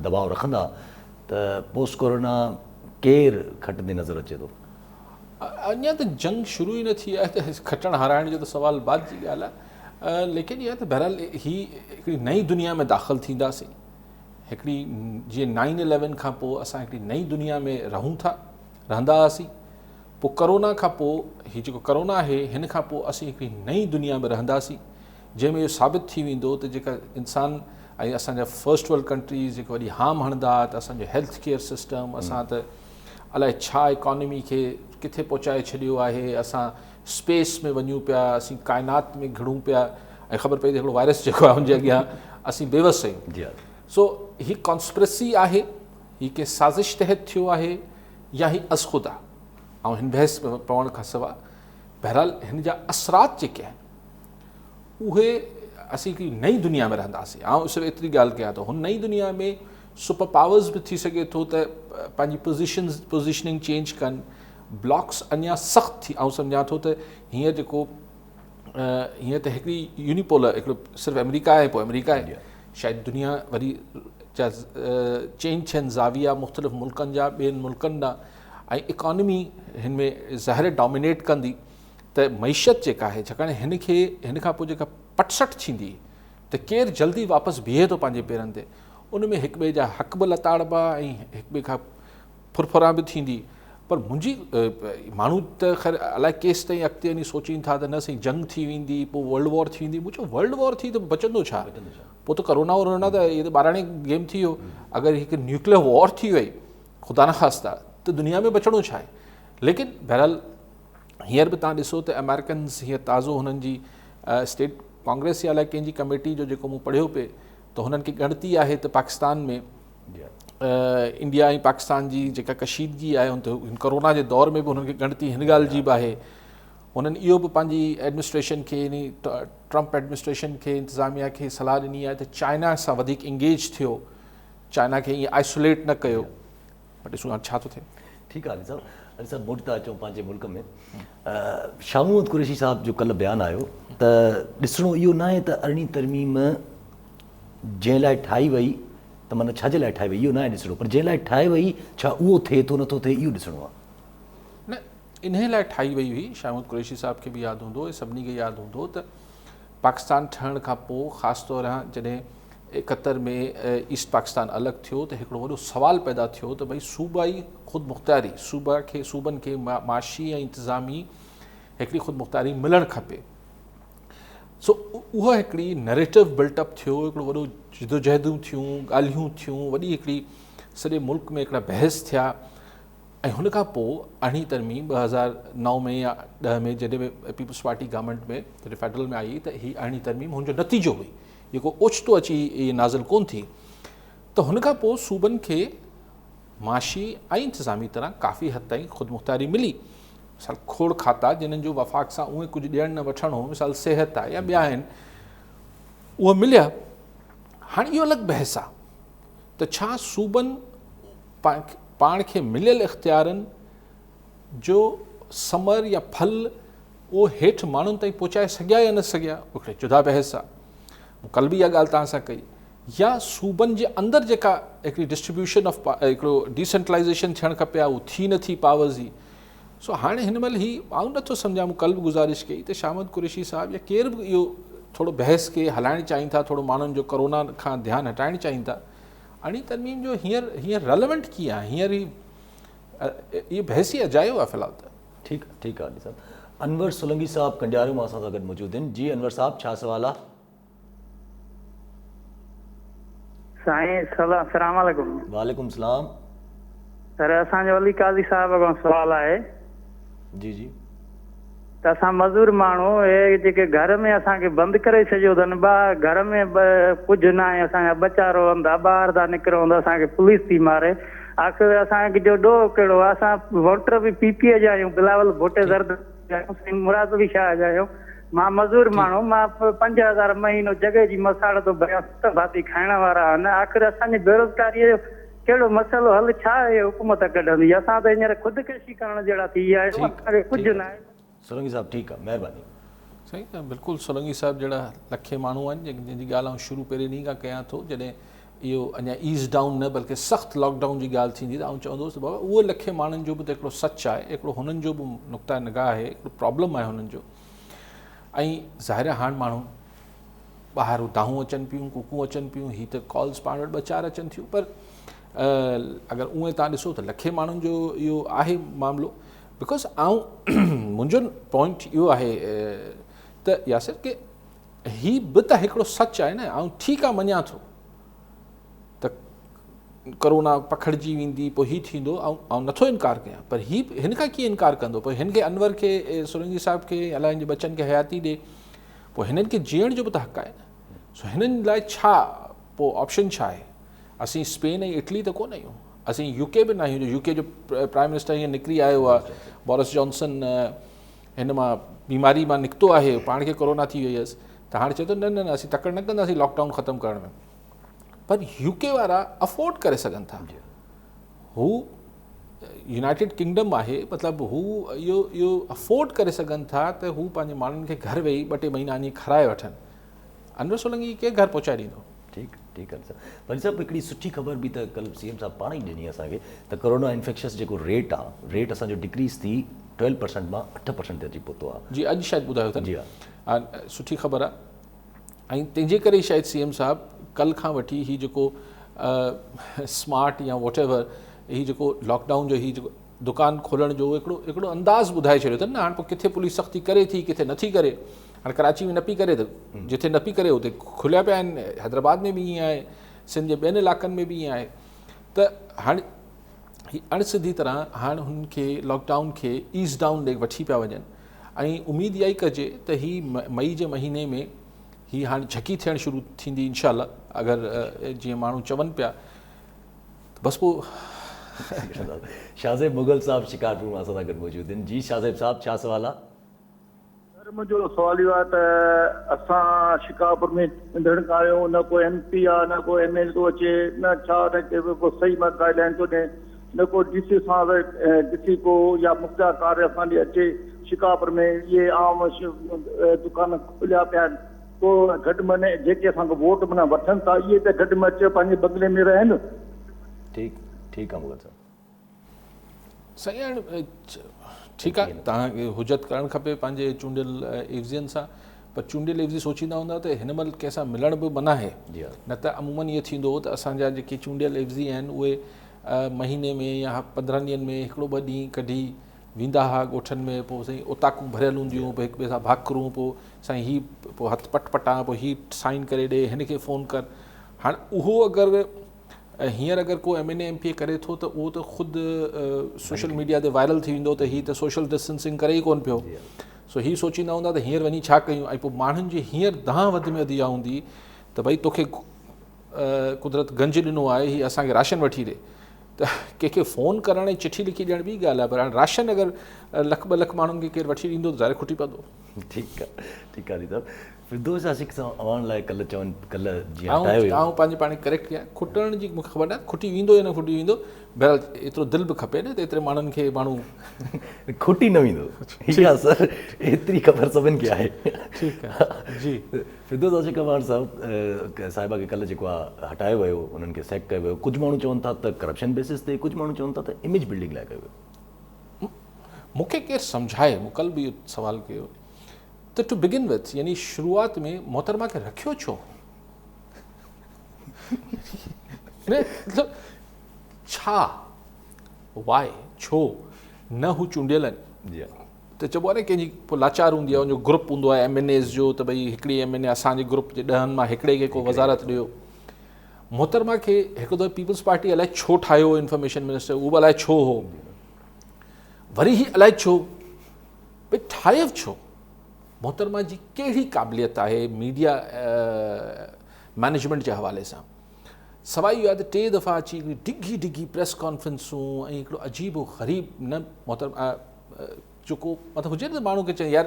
दबाव रखंदा, त पोस्ट कोरोना केरु खटंदे नज़र अचे थो? अञा त जंग शुरू ई न थी आहे, त खटणु हाराइण जो त सवाल बाद जी ॻाल्हि आहे। लेकिन इहा त बहरहाल ही हिकिड़ी नई दुनिया में दाख़िल थींदासीं। हिकिड़ी जीअं 9/11 खां पोइ असां हिकिड़ी नई दुनिया में रहंदा हुआसीं। पोइ करोना खां पोइ हीउ जेको करोना आहे, हिन खां पोइ असीं हिकिड़ी नई दुनिया में रहंदासीं, जंहिंमें इहो साबित थी वेंदो त जेका इंसान ऐं असांजा फर्स्ट वर्ल्ड कंट्रीज़ जेके वॾी हार्म हणंदा, त असांजो हेल्थ केयर सिस्टम, असां त अलाए छा इकॉनमी खे किथे पहुचाए छॾियो आहे, असां स्पेस में वञूं पिया, असीं काइनात में घिड़ूं पिया, ऐं ख़बर पई त हिकिड़ो वायरस जेको आहे हुनजे अॻियां असीं बेवस आहियूं। सो हीअ कॉन्स्पिरेसी आहे, हीअ कंहिं साज़िश तहत थियो आहे, या हीअ अज़ख़ुद आहे? ऐं हिन बहस में पवण खां सवाइ बहरहाल हिन जा असरात जेके आहिनि उहे असीं हिकिड़ी नई दुनिया में रहंदासीं। ऐं सिर्फ़ु एतिरी ॻाल्हि कयां त हुन नई दुनिया में सुपर पावर्स बि थी सघे थो त पंहिंजी पोज़ीशनिंग चेंज कनि, ब्लॉक्स अञा सख़्तु थी। ऐं सम्झां थो त हींअर जेको हीअं त हिकिड़ी यूनिपोलर, हिकिड़ो सिर्फ़ु अमेरिका आहे, पोइ अमेरिका आहे, शायदि दुनिया वरी जा चेंज थियनि ज़ाविया मुख़्तलिफ़ मुल्कनि जा ॿियनि मुल्कनि ॾांहुं, ऐं इकॉनमी हिन में ज़ाहिर डोमिनेट कंदी, त मईशत जेका आहे, छाकाणि हिन खां पोइ जेका पटसठ थींदी त केरु जल्दी वापसि बीहे थो पंहिंजे पेरनि ते, उन में हिक ॿिए जा हक़ बि लताड़बा ऐं हिक ॿिए खां फुरफुरा बि थींदी। पर मुंहिंजी माण्हू त ख़ैर अलाए केसि ताईं अॻिते वञी सोचीनि था त न साईं जंग थी वेंदी, पोइ वर्ल्ड वॉर थी वेंदी। मुंहिंजो वर्ल्ड वॉर थी त बचंदो छा? पोइ त करोना वरोना त इहे त ॿाराणे गेम थी वियो। अगरि हिकु न्यूक्लियर वॉर थी वई ख़ुदा न ख़ास्ता, त दुनिया में बचणो छा आहे? लेकिन बहरहाल हींअर बि तव्हां ॾिसो त अमेरिकन्स हीअं ताज़ो हुननि जी स्टेट कांग्रेस या अलाए कंहिंजी कमेटी जो जेको मूं पढ़ियो पिए, त हुननि खे ॻणती आहे त पाकिस्तान में इंडिया ऐं पाकिस्तान जी जेका कशीदगी आहे, हिन कोरोना जे दौर में बि हुननि खे ॻणती हिन ॻाल्हि जी बि आहे। हुननि इहो बि पंहिंजी एडमिनिस्ट्रेशन खे, ट्रंप एडमिनिस्ट्रेशन खे, इंतिज़ामिया खे सलाह ॾिनी आहे त चाइना सां वधीक इंगेज थियो, चाइना खे ईअं आइसोलेट न कयो। पर ॾिसूं हाणे छा थो थिए। ठीकु आहे अली साहब मोटी था अचूं पंहिंजे मुल्क में। शाह महमूद कुरैशी साहब जो कल्ह बयानु आयो त ॾिसणो इहो न आहे त अरिड़हीं तरमीम जंहिं लाइ ठाही वई, त माना छाजे लाइ ठाही वई इहो न आहे ॾिसणो, पर जंहिं लाइ ठाही वई छा उहो थिए थो नथो थिए इहो ॾिसणो आहे। न, इन लाइ ठाही वई हुई। शाह महमूद कुरैशी साहब खे बि यादि हूंदो, सभिनी खे यादि हूंदो त पाकिस्तान ठहण खां पोइ ख़ासि तौर सां जॾहिं 71 में ईस्ट पाकिस्तान अलॻि थियो, त हिकिड़ो वॾो सुवालु पैदा थियो त भई सूबाई ख़ुदि मुख़्तियारी, सूबनि खे माशी ऐं इंतिज़ामी हिकिड़ी ख़ुदि मुख़्तियारी मिलणु खपे। सो उहा हिकिड़ी नैरेटिव बिल्टअप थियो, हिकिड़ो वॾो जिदोजहदूं थियूं, ॻाल्हियूं थियूं, वॾी हिकिड़ी सॼे मुल्क में हिकिड़ा बहस थिया। ऐं हुन खां पोइ अरिड़हीं तरमीम 2009 में या 10 में जॾहिं बि पीपल्स पार्टी गवर्नमेंट में जॾहिं फेडरल में आई, त हीअ अरिड़हीं तरमीम हुनजो नतीजो हुई, जेको ओचितो अची इहे नाज़िल कोन थी। त हुन खां पोइ सूबनि खे माशी ऐं इंतिज़ामी तरह काफ़ी हद ताईं ख़ुदि मुख़्तियारी मिली। मिसाल खोड़ खाता जिन्हनि जो वफ़ाक़ सां उहे कुझु ॾियणु न वठणु हो, मिसाल सिहत आहे या ॿिया आहिनि, उहे मिलिया। हाणे इहो अलॻि बहस आहे त छा सूबनि पाण खे मिलियल इख़्तियारनि जो समर या फल उहो हेठि माण्हुनि ताईं पहुचाए सघिया या न सघिया, हिकिड़ी जुदा बहस आहे। कल्ह बि इहा ॻाल्हि तव्हां सां कई। या सूबनि जे अंदरि जेका हिकिड़ी डिस्ट्रीब्यूशन ऑफ हिकिड़ो डिसेंट्रलाइज़ेशन थियणु खपे आहे, उहो थी नथी पावर्स जी। सो हाणे हिन महिल ही मां नथो सम्झां, मूं कल्ह बि गुज़ारिश कई त शाह महमूद कुरैशी साहब या केर बि इहो थोरो बहस खे हलाइणु चाहिनि था, थोरो माण्हुनि जो कोरोना खां ध्यानु हटाइणु चाहिनि था। अरिड़हीं तरमीम जो हींअर रेलेवेंट कीअं आहे? हींअर इहा बहस ई अजायो आहे फ़िलहाल त। ठीकु आहे साहब। अनवर सोलंकी साहब कंडियारियो मां असां सां गॾु मौजूदु आहिनि। जी अनवर साहब, छा सवाल आहे? साईं सलाम अलैकुम। वालेकुम सलाम। सर असांजो अली काज़ी साहिब खां सुवाल आहे जी जी त असां मज़दूर माण्हू हे जेके घर में असांखे बंदि करे छॾियो अथनि घर में कुझु न आहे, असांजा बचा रहंदा, ॿाहिरि था निकिरूं त असांखे पुलिस थी मारे। आख़िर असांखे जो ॾोह कहिड़ो आहे, असां वोटर बि पीपीए जा आहियूं, बिलावल भुट्टे दर्द जा आहियूं, साईं मुराद अली शाह जा आहियूं। मां मज़दूर माण्हू, मां 5000 महीनो जॻह जी मसाड़ थो भरियां, 7 भाती खाइण वारा आहिनि। आख़िर असांजी बेरोज़गारीअ जो कहिड़ो मसइलो हल छा आहे हुकूमत कढंदी? असां त हींअर ख़ुदकुशी करण जहिड़ा थी विया आहियूं, असांखे कुझु न आहे। सोलंकी साहब ठीकु आहे, महिरबानी। सही आहे, बिल्कुलु सोलंकी साहिब जहिड़ा लखे माण्हू आहिनि जंहिंजी ॻाल्हि आउं शुरू पहिरें ॾींहं खां कयां थो। जॾहिं इहो अञा ईज़ डाउन न बल्कि सख़्तु लॉकडाउन जी ॻाल्हि थींदी त आउं चवंदुसि बाबा उहे लखे माण्हुनि जो बि त हिकिड़ो सच आहे, हिकिड़ो हुननि जो बि नुक़्ता निगाह आहे, हिकिड़ो प्रॉब्लम आहे हुननि जो। ऐं ज़ाहिर आहे हाणे माण्हू ॿाहिरि दाहूं अचनि पियूं, कुकूं अचनि पियूं, हीअ त कॉल्स पाण वटि 2-4 अचनि थियूं, पर अगरि उहे तव्हां ॾिसो त लखे माण्हुनि जो इहो आहे मामिलो। बिकॉज़ मुंहिंजो पॉइंट इहो आहे त यासिर की हीअ बि त हिकिड़ो सच आहे न। ठीकु आहे मञा थो त करोना पखिड़िजी वेंदी, पोइ हीअ थींदो, नथो इनकार कयां, पर हिन खां कीअं इनकार कंदो? पोइ हिन खे अनवर खे, सोलंकी साहिब खे, अलाए हिन जे बचनि खे हयाती ॾे, पोइ हिननि खे जीअण जो बि त हक़ आहे न। सो हिननि लाइ छा पोइ ऑप्शन छा आहे? असीं स्पेन ऐं इटली त कोन आहियूं, असीं यूके बि न आहियूं जो यूके जो प्राइम मिनिस्टर हीअं निकिरी आयो आहे, बोरिस जॉनसन हिन मां बीमारी मां निकितो आहे, पाण खे कोरोना थी वई हुयसि, त हाणे चए थो न न न असीं तकड़ि न कंदासीं लॉकडाउन ख़तमु करण में। पर यूके वारा अफोर्ड करे सघनि था, हू यूनाइटेड किंगडम आहे, मतिलबु हू इहो अफोर्ड करे सघनि था त हू पंहिंजे माण्हुनि खे घर वेही 2-3 महीना ईअं खाराए वठनि। अनवर सोलंकी केरु घर पहुचाए ॾींदो? ठीकु आहे सर। वरी साहिबु हिकिड़ी सुठी ख़बर बि त कल्ह CM साहिबु पाण ई ॾिनी असांखे त कोरोना इन्फेक्शस जेको रेट असांजो डिक्रीज़ थी 12% मां 8% ते अची पहुतो आहे। जी अॼु शायदि ॿुधायो अथनि। जी हा, सुठी ख़बर आहे। ऐं तंहिंजे करे शायदि CM साहिबु कल्ह खां वठी हीउ जेको स्मार्ट या वॉट एवर हीउ जेको लॉकडाउन जो हीउ जेको दुकान खोलण जो हिकिड़ो अंदाज़ ॿुधाए छॾियो अथनि न। हाणे पोइ किथे पुलिस सख़्ती करे थी, किथे नथी करे। हाणे कराची में न पई करे त जिथे न पई करे उते खुलिया पिया आहिनि, हैदराबाद में बि ईअं आहे, सिंध जे ॿियनि इलाइक़नि में बि ईअं आहे। त हाणे अणसिधी तरह हाणे हुननि खे लॉकडाउन खे ईज़ डाउन ॾे वठी पिया वञनि। ऐं उमेदु इहा ई कजे त हीअ मई जे महीने में हीअ हाणे झकी थियणु शुरू थींदी इंशाअल्लाह, अगरि जीअं माण्हू चवनि पिया त बसि पोइ। शाहज़ेब मुगल साहब शिकारपुर मां असां सां गॾु मौजूदु आहिनि। जी शाहज़ेब साहब, छा सुवाल आहे? सर मुंहिंजो सुवाल इहो आहे त असां शिकारपुर में धड़का आहियूं, न को MP आहे, न को ML थो अचे, न छा न को सही मां गाइडलाइन थो ॾिए, न को DC सां DC को या मुख्ता कार्य असां ॾे अचे। शिकारपुर में इहे आम दुकान खुलिया पिया आहिनि, को घटि में जेके असांखे वोट माना वठनि था इहे त घटि में अचे पंहिंजे बंगले में रहनि। ठीकु आहे मुगल साहब। सही आहे, ठीकु आहे, तव्हांखे हुजत करणु खपे पंहिंजे चूंडियल एवज़ियनि सां, पर चूंडियल एवज़ी सोचींदा हूंदा त हिन महिल कंहिंसां मिलण बि मना आहे। न त अमूमन इहो थींदो त असांजा जेके चूंडियल एवज़ी आहिनि उहे महीने में या 15 ॾींहंनि में 1-2 ॾींहं कढी वेंदा हुआ ॻोठनि में, पोइ साईं उताकूं भरियल हूंदियूं, पोइ हिक ॿिए सां भाकुरूं, पोइ साईं हीअ पोइ हथु पटां, पोइ हीअ साइन करे ॾे, हिन खे फ़ोन कर। हाणे उहो अगरि हींअर अगरि को MNA MPA करे थो त उहो त ख़ुदि सोशल मीडिया ते वायरल थी वेंदो त हीअ त सोशल डिस्टेंसिंग करे ई कोन पियो। सो हीअ सोचींदा हूंदा त हींअर वञी छा कयूं, ऐं पोइ माण्हुनि जी हींअर दाह वधि में वधी हूंदी त भई तोखे कुदरत गंज ॾिनो आहे, हीअ असांखे राशन वठी ॾे। त कंहिंखे फ़ोन करण ऐं चिठी लिखी ॾियण ॿी ॻाल्हि आहे, पर हाणे राशन अगरि 1-2 लख माण्हुनि खे केरु वठी ॾींदो त ज़ाहिर खुटी पवंदो। ठीकु आहे साहिबु। फिरदौस आशिक़ सां अवान लाइ कल्ह चवनि, कल्ह जीअं आउं पंहिंजे पाण करेक्ट कयां, खुटण जी मूंखे ख़बर न आहे, खुटी वेंदो या न खुटी वेंदो, बहरहाल एतिरो दिलि बि खपे न त एतिरे माण्हुनि खे माण्हू खुटी न वेंदो। ठीकु आहे सर, एतिरी ख़बर सभिनि खे आहे। ठीकु आहे जी। फिरदौस आशिक़ अवान साहिबा खे कल्ह जेको आहे हटायो वियो, उन्हनि खे सेक कयो वियो। कुझु माण्हू चवनि था त करप्शन बेसिस ते, कुझु माण्हू चवनि था त इमेज बिल्डिंग लाइ कयो वियो। मूंखे केरु सम्झाए, मूं कल्ह बि इहो सुवालु कयो त टू बिगिन विथ, यानी शुरूआत में मोहतरमा खे रखियो छो? मतिलबु छा, वाए, छो न हू चूंडियल आहिनि त चइबो आहे न कंहिंजी पोइ लाचार हूंदी आहे, उनजो ग्रुप हूंदो आहे MNAs जो, त भई हिकिड़ी MNA असांजे ग्रुप जे 10 मां हिकिड़े खे को वज़ारत ॾियो। मोहतरमा खे हिकु दफ़ो पीपल्स पार्टी अलाए छो ठाहियो इंफॉर्मेशन मिनिस्टर, उहो बि अलाए छो हो, वरी ही अलाए छो, भई ठाहियो छो? मोहतरमा जी कहिड़ी क़ाबिलियत आहे मीडिया मैनेजमेंट जे हवाले सां? सवाइ इहो आहे त 3 दफ़ा अची डिघी डिघी प्रेस कॉन्फ्रेंसूं ऐं हिकिड़ो अजीब ग़रीब न मोहतरमा जेको मतिलबु हुजे न त माण्हू खे चए यार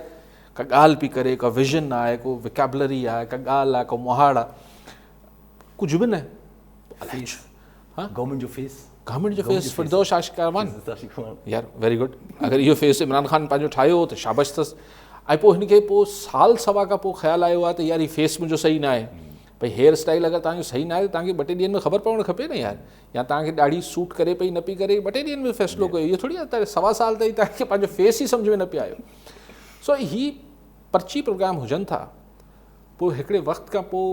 का ॻाल्हि पई करे, का विज़न आहे, को विकेबलरी आहे, का ॻाल्हि आहे, को मुहाड़ आहे, कुझु बि न। गवर्नमेंट जो फेस, गवर्नमेंट जो फेस फिरदौस आशिक़ रहमान, यार वेरी गुड। अगरि इहो फेस इमरान ख़ान पंहिंजो ठाहियो त शाबाश अथसि। ऐं पोइ हिनखे पोइ साल सवा खां पोइ ख़्यालु आयो आहे त यार हीउ फेस मुंहिंजो सही न आहे, भई हेयर स्टाइल अगरि तव्हांजो सही न आहे त तव्हांखे 2 टे ॾींहंनि में ख़बर पवणु खपे न यार, या तव्हांखे ॾाढी सूट करे पई न पई करे 2 टे ॾींहंनि में फ़ैसिलो कयो, इहो थोरी आहे त सवा साल ताईं तव्हांखे पंहिंजो फेस ई सम्झ में न पिया आयो। सो ही पर्ची प्रोग्राम हुजनि था। पोइ हिकिड़े वक़्त खां पोइ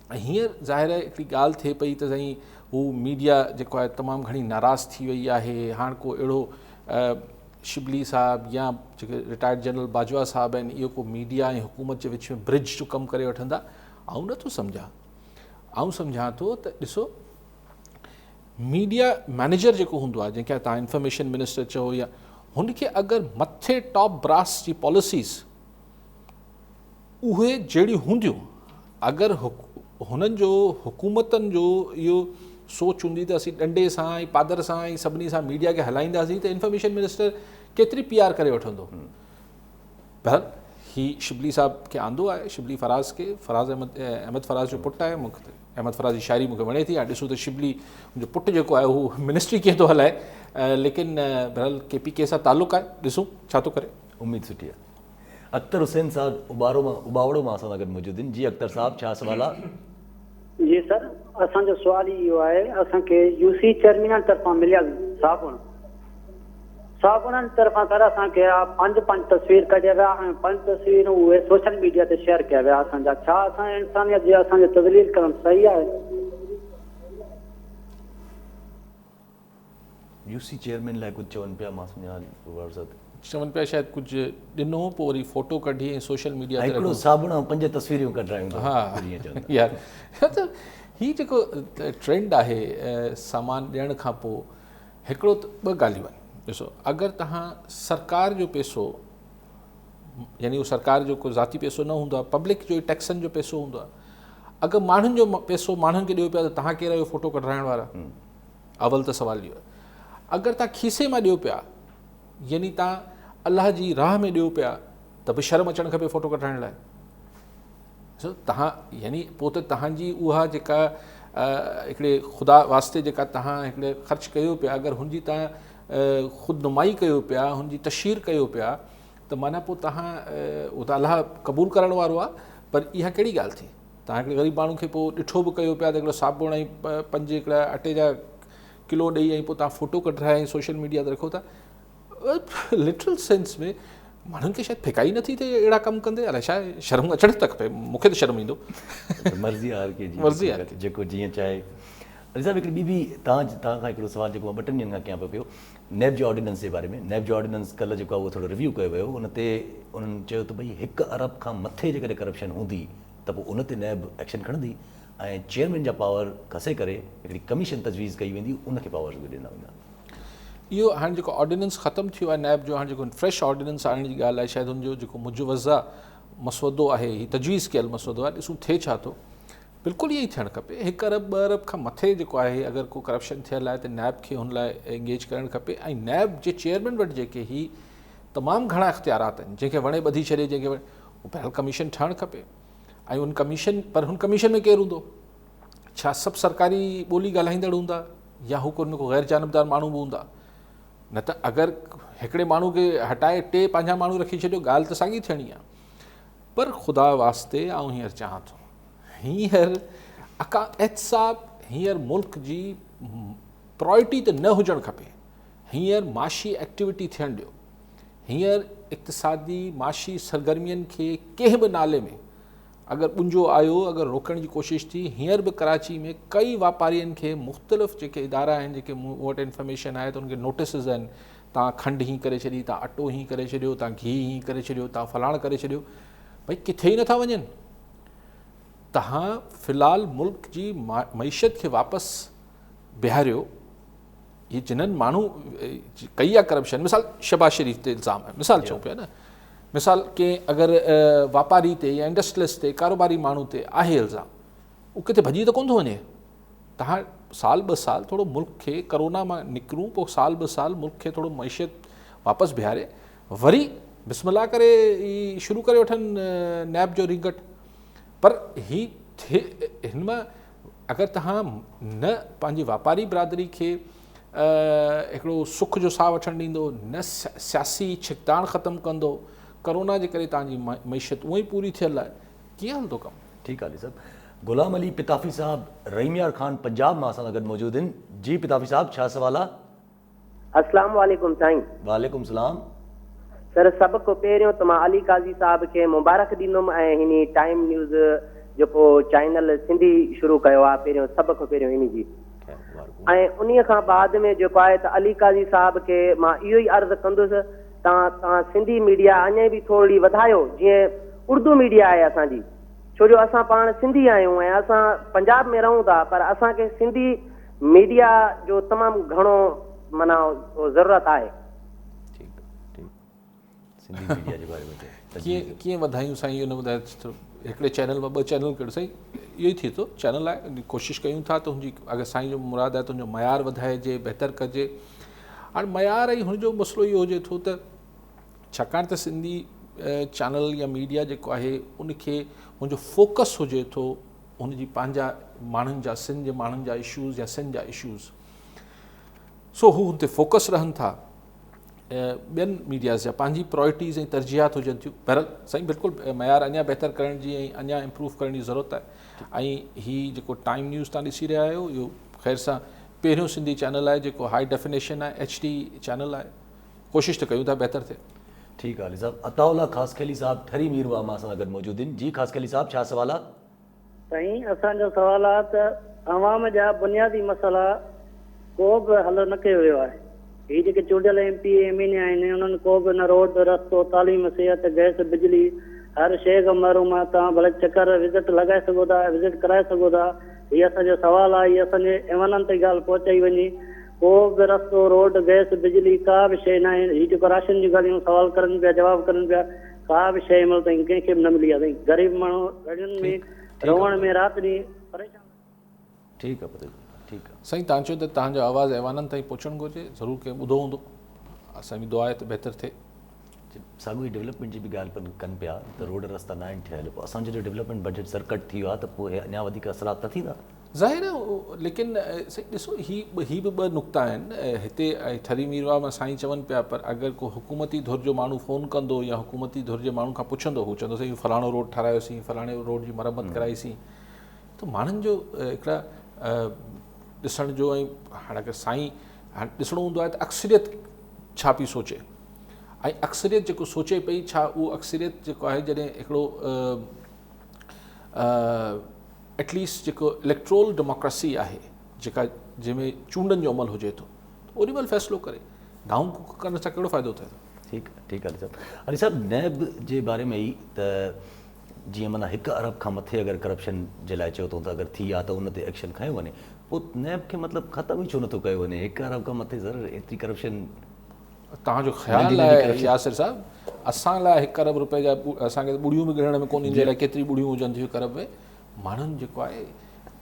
हींअर ज़ाहिर आहे हिकिड़ी ॻाल्हि थिए पई त साईं हू मीडिया जेको आहे तमामु घणी नाराज़ थी वई आहे। हाणे को अहिड़ो शिबली साहब या जेके रिटायर्ड जनरल बाजवा साहब आहिनि, इहो को मीडिया ऐं हुकूमत जे विच में ब्रिज जो कमु करे वठंदा। आउं नथो सम्झां, आउं सम्झां थो त ॾिसो मीडिया मैनेजर जेको हूंदो आहे, जंहिंखे तव्हां इंफॉर्मेशन मिनिस्टर चओ, या हुनखे अगरि मथे टॉप ब्रास जी पॉलिसीज़ उहे जहिड़ियूं हूंदियूं, अगरि हुननि जो हुकूमतनि जो इहो सोच हूंदी त असीं डंडे सां ऐं पादर सां ऐं सभिनी सां मीडिया खे हलाईंदासीं त इंफॉर्मेशन मिनिस्टर केतिरी PR करे वठंदो। बहर ही शिबली साहब खे आंदो आहे, शिबली फराज़ खे, अहमद फराज़ जो पुटु आहे। मूंखे अहमद फराज़ जी शाइरी मूंखे वणे थी। हाणे ॾिसूं त शिबली मुंहिंजो पुटु जेको आहे हू मिनिस्ट्री कीअं थो हलाए, लेकिन बहरहाल KPK सां तालुक़ु आहे, ॾिसूं छा थो करे। उम्मीद सुठी आहे। अख्तर हुसैन साहब उबावड़ो मां असां सां गॾु मौजूदु आहिनि। जी अख्तर साहब, छा सवाल आहे? जी सर, असांजो सुवाल इहो आहे, असांखे UC चेयरमैन तरफ़ां मिलिया साबुण, साबुणनि तरफ़ां सर असांखे 5 तस्वीर कढिया विया ऐं 5 तस्वीरूं उहे सोशल मीडिया ते शेयर कया विया असांजा। छा असां इंसानियत जे असांखे तज़लील करणु सही आहे? UC चेयरमैन लाइ कुझु चवनि पिया, मां सम्झां चवनि पिया शायदि कुझु ॾिनो, पोइ वरी फोटो कढी ऐं सोशल मीडिया ते हिकिड़ो साबुण ऐं 5 तस्वीरूं कढायूं। हा यार, त हीउ जेको ट्रेंड आहे सामान ॾियण खां पोइ, हिकिड़ो त 2 ॻाल्हियूं आहिनि। ॾिसो, अगरि तव्हां सरकार जो पैसो, यानी उहो सरकार जो को ज़ाती पैसो न हूंदो आहे, पब्लिक जो टैक्सनि जो पैसो हूंदो आहे, अगरि माण्हुनि जो पैसो माण्हुनि खे ॾियो पिया त तव्हां केरु आहियो फ़ोटो कढाइण वारा? अवल त सुवाल इहो आहे। अगरि तव्हां खीसे मां ॾियो पिया, यानी तव्हां अलाह जी राह में ॾियो पिया, त बि शर्म अचणु खपे फ़ोटो कढाइण लाइ। ॾिसो तव्हां, यानी पोइ त तव्हांजी उहा जेका हिकिड़े ख़ुदा वास्ते जेका तव्हां हिकिड़े ख़र्चु कयो पिया, अगरि हुनजी तव्हां ख़ुदनुमाई कयो पिया, हुनजी तशहीर कयो पिया, त माना पोइ तव्हां उहो त अलाह क़बूल करण वारो आहे। पर इहा कहिड़ी ॻाल्हि थी? तव्हां हिकिड़े ग़रीब माण्हू खे पोइ ॾिठो बि कयो पिया त हिकिड़ो साबुण ऐं 5 हिकिड़ा अटे जा किलो ॾेई ऐं पोइ तव्हां फ़ोटो कढाए ऐं सोशल मीडिया ते रखो था। लिटरल सेंस में माण्हुनि खे शायदि फिकाई नथी थिए अहिड़ा कमु कंदे। अलाए छा आहे, शर्म अचणु त खपे, मूंखे त शर्म ईंदो। मर्ज़ी आहे हर कंहिंजी, मर्ज़ी आहे जेको जीअं चाहे। अली साहब, हिकिड़ी ॿी तव्हां खां हिकिड़ो सुवाल जेको 2 ॾींहंनि खां कयां पियो, नैब जो ऑर्डिनेंस जे बारे में। नैब जो ऑर्डिनेंस कल्ह जेको आहे उहो थोरो रिव्यू कयो वियो। उन ते उन्हनि चयो त भई 1 अरब खां मथे जेकॾहिं करप्शन हूंदी त पोइ उन ते नैब एक्शन खणंदी ऐं चेयरमैन जा पावर खसे करे हिकिड़ी कमीशन तजवीज़ कई वेंदी, उनखे पावर्स बि ॾिना वेंदा। इहो हाणे जेको ऑर्डिनेंस ख़तमु थियो आहे नैब जो, हाणे जेको फ्रेश ऑर्डिनेंस आणण जी ॻाल्हि आहे, शायदि हुनजो जेको मुजवज़ा मसवदो आहे, हीउ तजवीज़ कयल मसवदो आहे, ॾिसूं थिए छा थो। बिल्कुलु इहो ई थियणु खपे। 1 अरब 2 अरब खां मथे जेको आहे, अगरि को करप्शन थियल आहे त नैब खे हुन लाइ एंगेज करणु खपे। ऐं नैब जे चेयरमैन वटि जेके ही तमामु घणा इख़्तियारात आहिनि, जंहिंखे वणे ॿधी छॾे, जंहिंखे वणे उहो पहिरियों कमीशन ठहणु खपे। ऐं उन कमीशन, पर हुन कमीशन में केरु हूंदो? छा सभु सरकारी ॿोली ॻाल्हाईंदड़ हूंदा, या हू को गैर जानबदार माण्हू बि हूंदा? न त अगरि हिकिड़े माण्हू खे हटाए 2 पंहिंजा माण्हू रखी छॾियो, ॻाल्हि त साॻी थियणी आहे। पर ख़ुदा वास्ते आउं हींअर चाहियां थो, हींअर एहतसाब हींअर मुल्क जी प्रायोरिटी त न हुजणु खपे। हींअर माशी एक्टिविटी थियणु ॾियो। हींअर इक़्तिसादी माशी सरगर्मियुनि खे कंहिं बि नाले में अगरि ॿुंजो आयो, अगरि रोकण जी कोशिशि थी, हींअर बि कराची में कई वापारियुनि खे मुख़्तलिफ़ जेके इदारा आहिनि, जेके मूं वटि इंफॉर्मेशन आहे त उनखे नोटिसिस आहिनि, तव्हां खंडु हीअं करे छॾी, तव्हां अटो हीअं करे छॾियो, तव्हां घी हीअं करे छॾियो, तव्हां फलाण करे छॾियो। भई किथे ई नथा वञनि। तव्हां फ़िलहालु मुल्क जी मईशत खे वापसि बिहारियो, ये जिन्हनि माण्हू कई आहे करप्शन, मिसाल शहबाज शरीफ़ ते इल्ज़ाम आहे, मिसाल चऊं पिया न, मिसाल के अगरि वापारी ते या इंडस्ट्रियलिस्ट ते कारोबारी माण्हू ते आहे इल्ज़ाम, उहो किथे भॼी त कोन थो वञे। तव्हां साल 2 साल थोरो मुल्क खे करोना मां निकिरूं, पोइ साल 2 साल मुल्क खे थोरो मईशत वापसि बिहारे वरी बिस्मिल्लाह करे ई शुरू करे वठनि नैब जो रिंगट। पर ही हिन मां अगरि तव्हां न पंहिंजी वापारी बिरादरी खे हिकिड़ो सुख जो साह वठणु ॾींदो, न सियासी छिकताण ख़तमु कंदो, करोना जे करे तव्हांजी मईशत उअं ई पूरी थियल आहे, कीअं हलंदो कमु? ठीकु आहे साहब। गुलाम अली पिताफ़ी साहब रहीमयार ख़ान पंजाब मां असां सां गॾु मौजूदु आहिनि। जी पिताफ़ी साहब, छा सुवाल आहे? अस्सलाम वालेकुम साईं। वालेकुम सलाम। सर, सभ खां पहिरियों त मां अली काज़ी साहब खे मुबारक ॾींदुमि ऐं हिन टाइम न्यूज़ जेको चैनल सिंधी शुरू कयो आहे, पहिरियों सभ खां पहिरियों हिन जी, ऐं उन्हीअ खां बाद में जेको आहे त अली काज़ी साहब खे मां इहो ई अर्ज़ु कंदुसि, तव्हां सिंधी मीडिया अञा बि थोरी वधायो, जीअं उर्दू मीडिया आहे असांजी, छो जो असां पाण सिंधी आहियूं ऐं असां पंजाब में रहूं था, पर असांखे सिंधी मीडिया जो तमामु घणो माना ज़रूरत आहे। सिंधी मीडिया जे बारे में कीअं वधायूं साईं, इहो न ॿुधाए। हिकिड़े चैनल मां 2 चैनल कहिड़ो साईं, इहो ई थिए थो, चैनल आहे, कोशिशि कयूं था त हुनजी अगरि साईं जो मुराद आहे त हुनजो मयार वधाइजे, बहितर कजे। हाणे मयार ऐं हुनजो मसइलो इहो हुजे थो त छाकाणि त सिंधी चैनल या मीडिया जेको आहे उनखे हुनजो फोकस हुजे थो हुनजी पंहिंजा माण्हुनि जा, सिंध जे माण्हुनि जा इशूज़ या सिंध जा इशूज़, सो हू हुन ते फोकस रहनि था। ॿियनि मीडियाज़ जा पंहिंजी प्रायोरिटीज़ ऐं तरजीहात हुजनि थियूं। बहरहाल साईं बिल्कुलु मयार अञा बहितर करण जी ऐं अञा इम्प्रूव करण जी ज़रूरत आहे। ऐं हीअ जेको टाइम न्यूज़ तव्हां ॾिसी रहिया आहियो, इहो ख़ैर सां पहिरियों सिंधी चैनल आहे जेको हाई डेफिनेशन आहे, HD चैनल आहे, कोशिशि त कयूं था बहितर थिए। ठीकु आहे अली साहब। अताउल्ला ख़ासखेली साहब ठरी मीरवा मां असां सां गॾु मौजूदु आहिनि। जी ख़ासखेली साहब, छा सुवाल आहे? साईं, असांजो सुवाल आहे त अवाम जा बुनियादी मसइला को बि हल न कयो वियो आहे। हीअ जेके चूंडियल MP MLA आहिनि, उन्हनि को बि न रोड, रस्तो, तालीम, सिहत, गैस, बिजली, हर शइ खां महरूम आहे। तव्हां भले चकर विज़िट लॻाए सघो था, विज़िट कराए सघो था। हीअ असांजो सुवाल आहे, हीअ असांजे एवाननि ताईं ॻाल्हि पहुचाई वञे। को बि रस्तो, रोड, गैस, बिजली का बि शइ न आहे। हीअ जेको राशन जी ॻाल्हियूं सुवाल करनि पिया, जवाबु करनि पिया, का बि शइ महिल ताईं कंहिंखे बि न मिली आहे। साईं, ग़रीब माण्हू गॾियुनि में रहण में राति ॾींहुं परेशान। ठीकु आहे, ठीकु आहे साईं। तव्हां चयो त तव्हांजो आवाज़ु ऐवाननि ताईं पहुचणु घुरिजे, ज़रूरु कंहिं ॿुधो हूंदो, असांजी दुआ आहे त बहितर थिए। साॻियो ई डेवलपमेंट जी बि ॻाल्हि कनि पिया त रोड रस्ता न आहिनि ठहियल, पोइ असांजो जो डेवलपमेंट बजट सरकट थी वियो आहे त पोइ अञा वधीक असरात न थींदा? ज़ाहिर आहे, लेकिन साईं ॾिसो, ही बि 2 नुक़्ता आहिनि हिते। ठरी मीरवा में साईं चवनि पिया, पर अगरि को हुकूमती धुर जो माण्हू फ़ोन कंदो या हुकूमती धुर जे माण्हू खां पुछंदो, हू चवंदो साईं फलाणो रोड ठारायोसीं, फलाणे रोड जी मरम्मत कराईसीं, त माण्हुनि जो हिकिड़ा ॾिसण जो। ऐं हाणे अगरि साईं हाणे ॾिसणो हूंदो आहे त अक्सरियत छा पई सोचे, ऐं अक्सरियत जेको सोचे पई, छा उहो अक्सरियत जेको आहे जॾहिं हिकिड़ो एटलीस्ट जेको इलेक्ट्रोल डेमोक्रेसी आहे, जेका जंहिंमें चूंडनि जो अमल हुजे थो, ओॾी महिल फ़ैसिलो करे। गांव करण सां कहिड़ो फ़ाइदो थिए थो? ठीकु आहे, ठीकु आहे अली साहब। नैब जे बारे में ई त जीअं माना 1 अरब खां मथे अगरि करप्शन जे लाइ चयो अथऊं त अगरि थी आहे त उन ते एक्शन खयो वञे, पोइ नैब खे मतिलबु ख़तमु ई छो नथो कयो वञे? 1 अरब खां मथे ज़रूरु एतिरी करप्शन तव्हांजो ख़्यालु आहे यासिर साहब? असां लाइ 1 अरब रुपए जा असांखे ॿुड़ियूं बि गिणण में कोन ईंदी आहे, केतिरी ॿुड़ियूं हुजनि थियूं 1 अरब में। माण्हुनि जेको आहे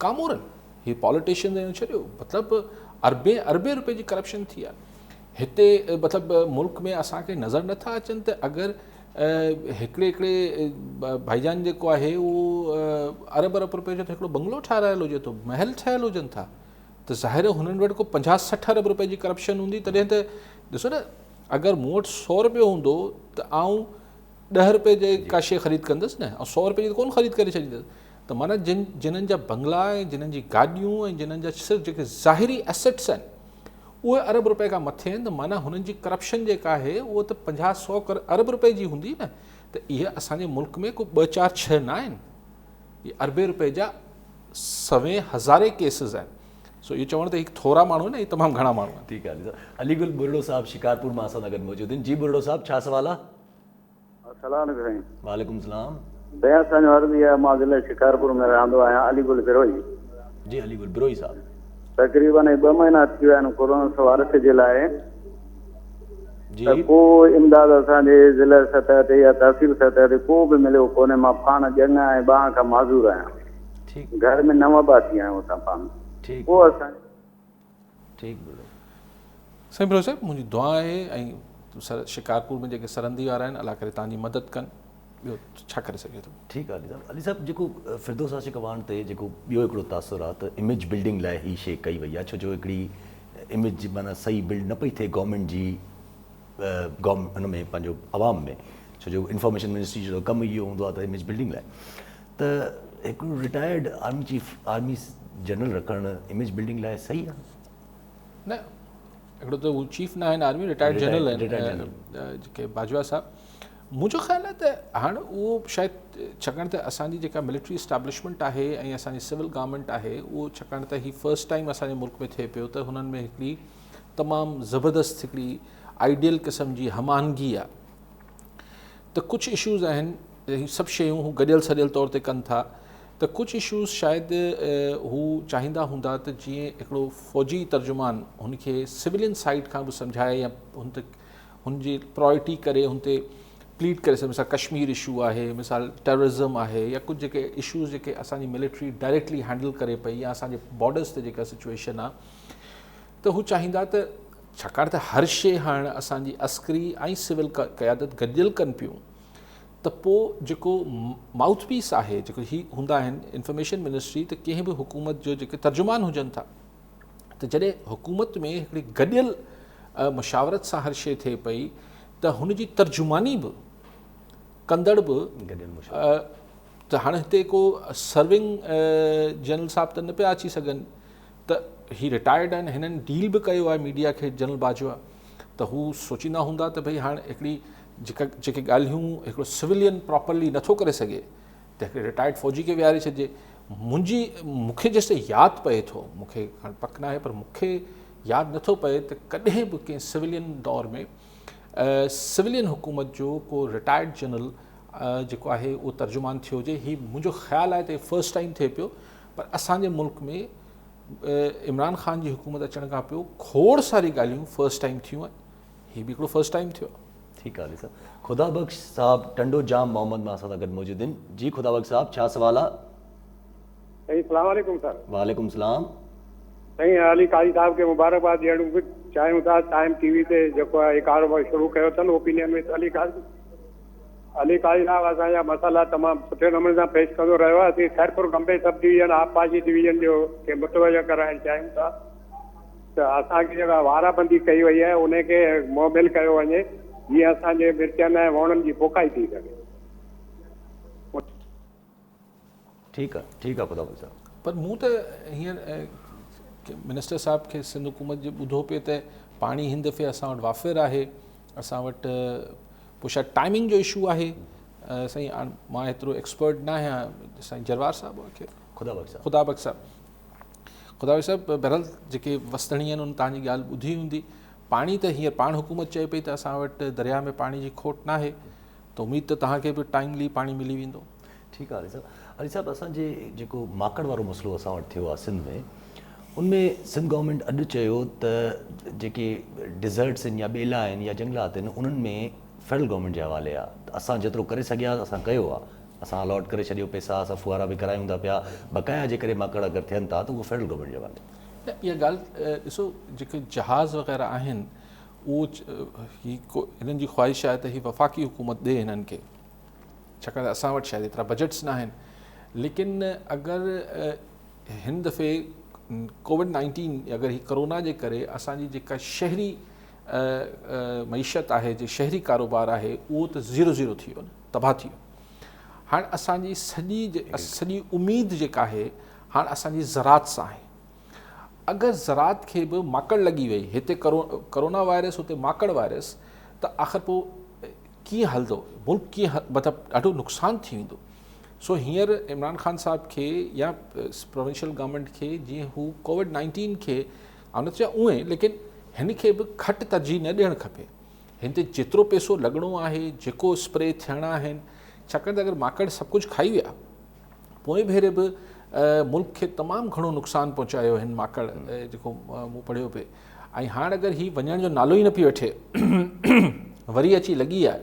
कामोरनि, हीअ पॉलिटिशियन ऐं छॾियो, मतिलबु अरबे रुपए जी करप्शन थी आहे हिते। मतिलबु मुल्क में असांखे नज़र नथा अचनि त अगरि हिकिड़े भाईजान जेको आहे उहो अरब रुपए जो हिकिड़ो बंगलो ठारायल हुजे थो, महल ठहियल हुजनि था, त ज़ाहिर हुननि वटि को 50-60 अरब रुपए जी करप्शन हूंदी। तॾहिं त ॾिसो न, अगरि मूं वटि 100 रुपयो हूंदो त आउं 10 रुपए जे का शइ ख़रीद कंदुसि न, ऐं 100 रुपए जी त कोन ख़रीद करे छॾींदुसि। त माना जिन्हनि जा बंगला ऐं जिन्हनि जी गाॾियूं ऐं जिन्हनि जा सिर्फ़ु जेके ज़ाहिरी एसेट्स आहिनि उहे अरब रुपए खां मथे आहिनि, त माना हुननि जी करप्शन जेका आहे उहो त 50-100 अरब रुपए जी हूंदी न। त इहे असांजे मुल्क में को 2-4-6 न आहिनि, इहे अरबे रुपए जा 100-1000 केसिस आहिनि। सो इहो चवण त हिकु थोरा माण्हू आहिनि, इहे तमामु घणा माण्हू आहिनि। ठीकु आहे अलीगुल बुरड़ो साहब शिकारपुर मां असां सां गॾु मौजूदु आहिनि। जी बुरड़ो साहब, छा सुवाल आहे? अस्सलाम वालेकुम। वालेकुम सलाम। भैया असांजो अर्ज़ इहा आहे, मां ज़िले शिकारपुर में रहंदो आहियां, अलीगुल बिरोही। जी अलीगुल बिरोही साहब, तक़रीबन 2 महीना थी विया आहिनि कोरोना स्वार्थ जे लाइ। जी त को इमदाद असांजे ज़िले सतह ते या तहसील सतह ते को बि मिलियो कोन्हे। मां पाण ॼंग ऐं ॿाह खां माज़ूर आहियां। ठीक घर में 9 भाती आहियूं असां पाण। ठीक को असां ठीक बिरोही साईं बिरोही साहिबु, मुंहिंजी दुआ आहे ऐं शिकारपुर में जेके सरहंदी वारा आहिनि अलाह करे तव्हांजी मदद कनि। ॿियो छा करे सघे थो? ठीक आहे अली साहब, जेको फिरदौस आशिक़ अवान ते जेको ॿियो हिकिड़ो तासुर आहे त इमेज बिल्डिंग लाइ ही शइ कई वई आहे, छो जो हिकिड़ी इमेज जी माना सही बिल्ड न पई थिए गवर्नमेंट जी हुन में पंहिंजो आवाम में, छो जो इंफॉर्मेशन मिनिस्ट्री जो कमु इहो हूंदो आहे त इमेज बिल्डिंग लाइ। त हिकिड़ो retired army chief army general रखणु इमेज बिल्डिंग लाइ सही आहे? न, हिकिड़ो त हू चीफ न आहिनि आर्मी, रिटायर्ड जनरल आहिनि जेके बाजवा साहब। मुंहिंजो ख़्यालु आहे त हाणे उहो शायदि छाकाणि त असांजी जेका मिलिट्री इस्टेब्लिशमेंट आहे ऐं असांजी सिविल गवर्नमेंट आहे उहो छाकाणि त ही फर्स्ट टाइम असांजे मुल्क में थिए पियो, त हुननि में हिकिड़ी तमामु ज़बरदस्त हिकिड़ी आइडियल क़िस्म जी हमानगी आहे। त कुझु इशूज़ आहिनि, सभु शयूं हू गॾियल सॼियल तौर ते कनि था, त कुझु इशूज़ शायदि हू चाहींदा हूंदा त जीअं हिकिड़ो फ़ौजी तर्जुमान हुनखे सिविलियन साइड खां बि सम्झाए या हुनजी प्रायोरिटी करे हुन ते प्लीड करे सघे। मिसाल कश्मीर इशू आहे, मिसाल टेररिज़म आहे, या कुझु जेके इशूज़ जेके असांजी मिलिट्री डायरेक्टली हैंडल करे पई या असांजे बॉर्डर्स ते जेका सिचुएशन आहे, त हू चाहींदा त छाकाणि त हर शइ हाणे असांजी अस्करी ऐं सिविल क़यादत गॾियल कनि पियूं, त पोइ जेको माउथ पीस आहे, जेको ही हूंदा आहिनि इंफॉर्मेशन मिनिस्ट्री, त कंहिं बि हुकूमत जो जेके तर्जुमान हुजनि था, त जॾहिं हुकूमत में हिकिड़ी गॾियल मशावरत सां हर शइ थिए पई, त हुनजी तर्जुमानी बि कंदड़ बि त हाणे हिते को सर्विंग जनरल साहब त न पिया अची सघनि, त ही रिटायर्ड आहिनि, हिननि डील बि कयो आहे मीडिया खे जनरल बाजवा, त हू सोचींदा हूंदा त भई हाणे हिकिड़ी जेके ॻाल्हियूं हिकिड़ो सिविलियन प्रॉपरली नथो करे सघे त हिकिड़े रिटायर्ड फ़ौजी खे विहारे छॾिजे। मूंखे जेसिताईं यादि पए थो, मूंखे हाणे पक न आहे पर मूंखे यादि नथो पए त कॾहिं बि कंहिं सिविलियन दौर में सिविलियन हुकूमत जो को रिटायर्ड जनरल जेको आहे उहो तर्जुमान थियो हुजे। ही मुंहिंजो ख़्यालु आहे त फर्स्ट टाइम थिए पियो, पर असांजे मुल्क में इमरान ख़ान जी हुकूमत अचण खां पोइ खोड़ सारी ॻाल्हियूं फर्स्ट टाइम थियूं आहिनि, हीउ बि हिकिड़ो फर्स्ट टाइम थियो। ठीकु आहे साहब। ख़ुदा बख़्श साहब टंडो जाम मोहम्मद मां सां गॾु मौजूद आहिनि। जी ख़ुदा बख़्श साहब, छा सवाल आहे? अस्सलाम वालेकुम सर। वालेकुम सलाम। साईं अली काजी साहब खे मुबारकबाद ॾियणु चाहियूं था। टाइम टीवी ते जेको आहे कारोबार शुरू कयो अथनि ओपिनियन में अली काजी साहब असांजा मसाला तमामु सुठे नमूने सां पेश कंदो रहियो आहे। असीं खैरपुर गंबे सब डिवीजन आबपाशी डिवीजन जो खे मुतवजो कराइणु चाहियूं था त असांखे जेका वाराबंदी कई वई आहे उनखे मुअमिल कयो वञे जीअं असांजे मिर्चनि ऐं वणनि जी पोखाई थी सघे। ठीकु आहे ख़ुदा बख़्श साहब। पर मूं त हींअर मिनिस्टर साहब खे सिंध हुकूमत जो ॿुधो पिए त पाणी हिन दफ़े असां वटि वाफ़िर आहे, असां वटि पोइ शायदि टाइमिंग जो इशू आहे। साईं मां एतिरो एक्सपर्ट न आहियां, साईं जरवार साहब खे ख़ुदा बख़्श साहब बहरहाल जेके वसतणी आहिनि उन तव्हांजी ॻाल्हि ॿुधी हूंदी। पाणी त हींअर पाण हुकूमत चए पई त असां वटि दरिया में पाणी जी खोट न आहे, त उमेद त तव्हांखे बि टाइमली पाणी मिली वेंदो। ठीकु आहे अली साहब, असांजे जेको माकड़ वारो मसइलो असां वटि थियो आहे सिंध में, उनमें सिंध गवर्नमेंट अॼु चयो त जेके डिज़र्ट्स आहिनि या ॿेला आहिनि या जंगलात आहिनि उन्हनि में फेडरल गवर्नमेंट जे हवाले आहे। असां जेतिरो करे सघिया असां कयो आहे, असां अलॉट करे छॾियो पैसा, असां फुआरा बि करायूं था पिया, बक़ाया जे करे माकड़ अगरि थियनि था त उहो फेडरल गवर्नमेंट जे हवाले। इहा ॻाल्हि ॾिसो, जेके जहाज़ वग़ैरह आहिनि उहो हिननि जी ख़्वाहिश आहे त हीअ वफ़ाक़ी हुकूमत ॾे हिननि खे, छाकाणि त असां वटि शायदि एतिरा बजट्स न आहिनि। लेकिन अगरि हिन दफ़े कोविड-19 अगरि ही कोरोना जे करे असांजी जेका शहरी मईशत आहे, जे शहरी कारोबार आहे, उहो त ज़ीरो थी वियो न, तबाह थी वियो। हाणे असांजी सॼी उमेद जेका आहे हाणे असांजी ज़रात सां आहे। अगरि ज़रात खे बि माकड़ लॻी वई, हिते कोरोना वायरस हुते माकड़ वायरस, त आख़िर पोइ कीअं हलंदो मुल्क, कीअं मतिलबु ॾाढो नुक़सानु थी वेंदो। सो हींअर इमरान ख़ान साहब खे या प्रोविंशियल गवर्नमेंट खे जीअं हू कोविड-19 खे न चयो उहे, लेकिन हिन खे बि घटि तरजीह न ॾियणु खपे। हिन ते जेतिरो पैसो लॻणो आहे, जेको स्प्रे थियणा आहिनि, छाकाणि त अगरि माकड़ सभु कुझु खाई विया पोइ भेरे बि मुल्क खे तमामु घणो नुक़सानु पहुचायो हिन माकड़ जेको मूं पढ़ियो पिए। ऐं हाणे अगरि हीउ वञण जो नालो ई न पई वठे वरी अची लॻी आहे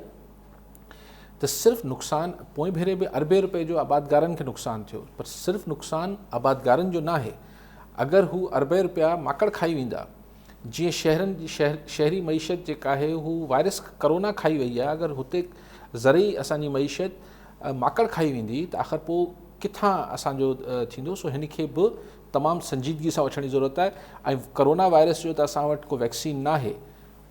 त सिर्फ़ु नुक़सानु पोइ भेरे बि अरबे रुपए जो आबादगारनि खे नुक़सानु थियो, पर सिर्फ़ु नुक़सानु आबादगारनि जो न आहे। अगरि हू अरबे रुपया माकड़ खाई वेंदा, जीअं शहरनि जी शहरी मईशत जेका आहे हू वायरस करोना खाई वई आहे, अगरि हुते ज़रूरी असांजी मईशत माकड़ खाई वेंदी त आख़िर पोइ किथां असांजो थींदो। सो हिन खे बि तमामु संजीदगी सां वठण जी ज़रूरत आहे। ऐं करोना वायरस जो त असां वटि को वैक्सीन न आहे,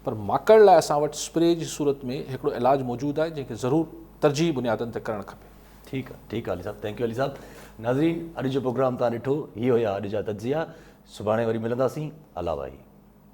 पर माकड़ लाइ असां वटि स्प्रे जी सूरत में हिकिड़ो इलाजु मौजूदु आहे जंहिंखे ज़रूरु तरजीही बुनियादनि ते करणु खपे। ठीकु आहे अली साहब, थैंक यू अली साहब। नाज़रीन, अॼु जो प्रोग्राम तव्हां ॾिठो, इहो हुया अॼु जा तजिया। सुभाणे वरी मिलंदासीं। अला भाई।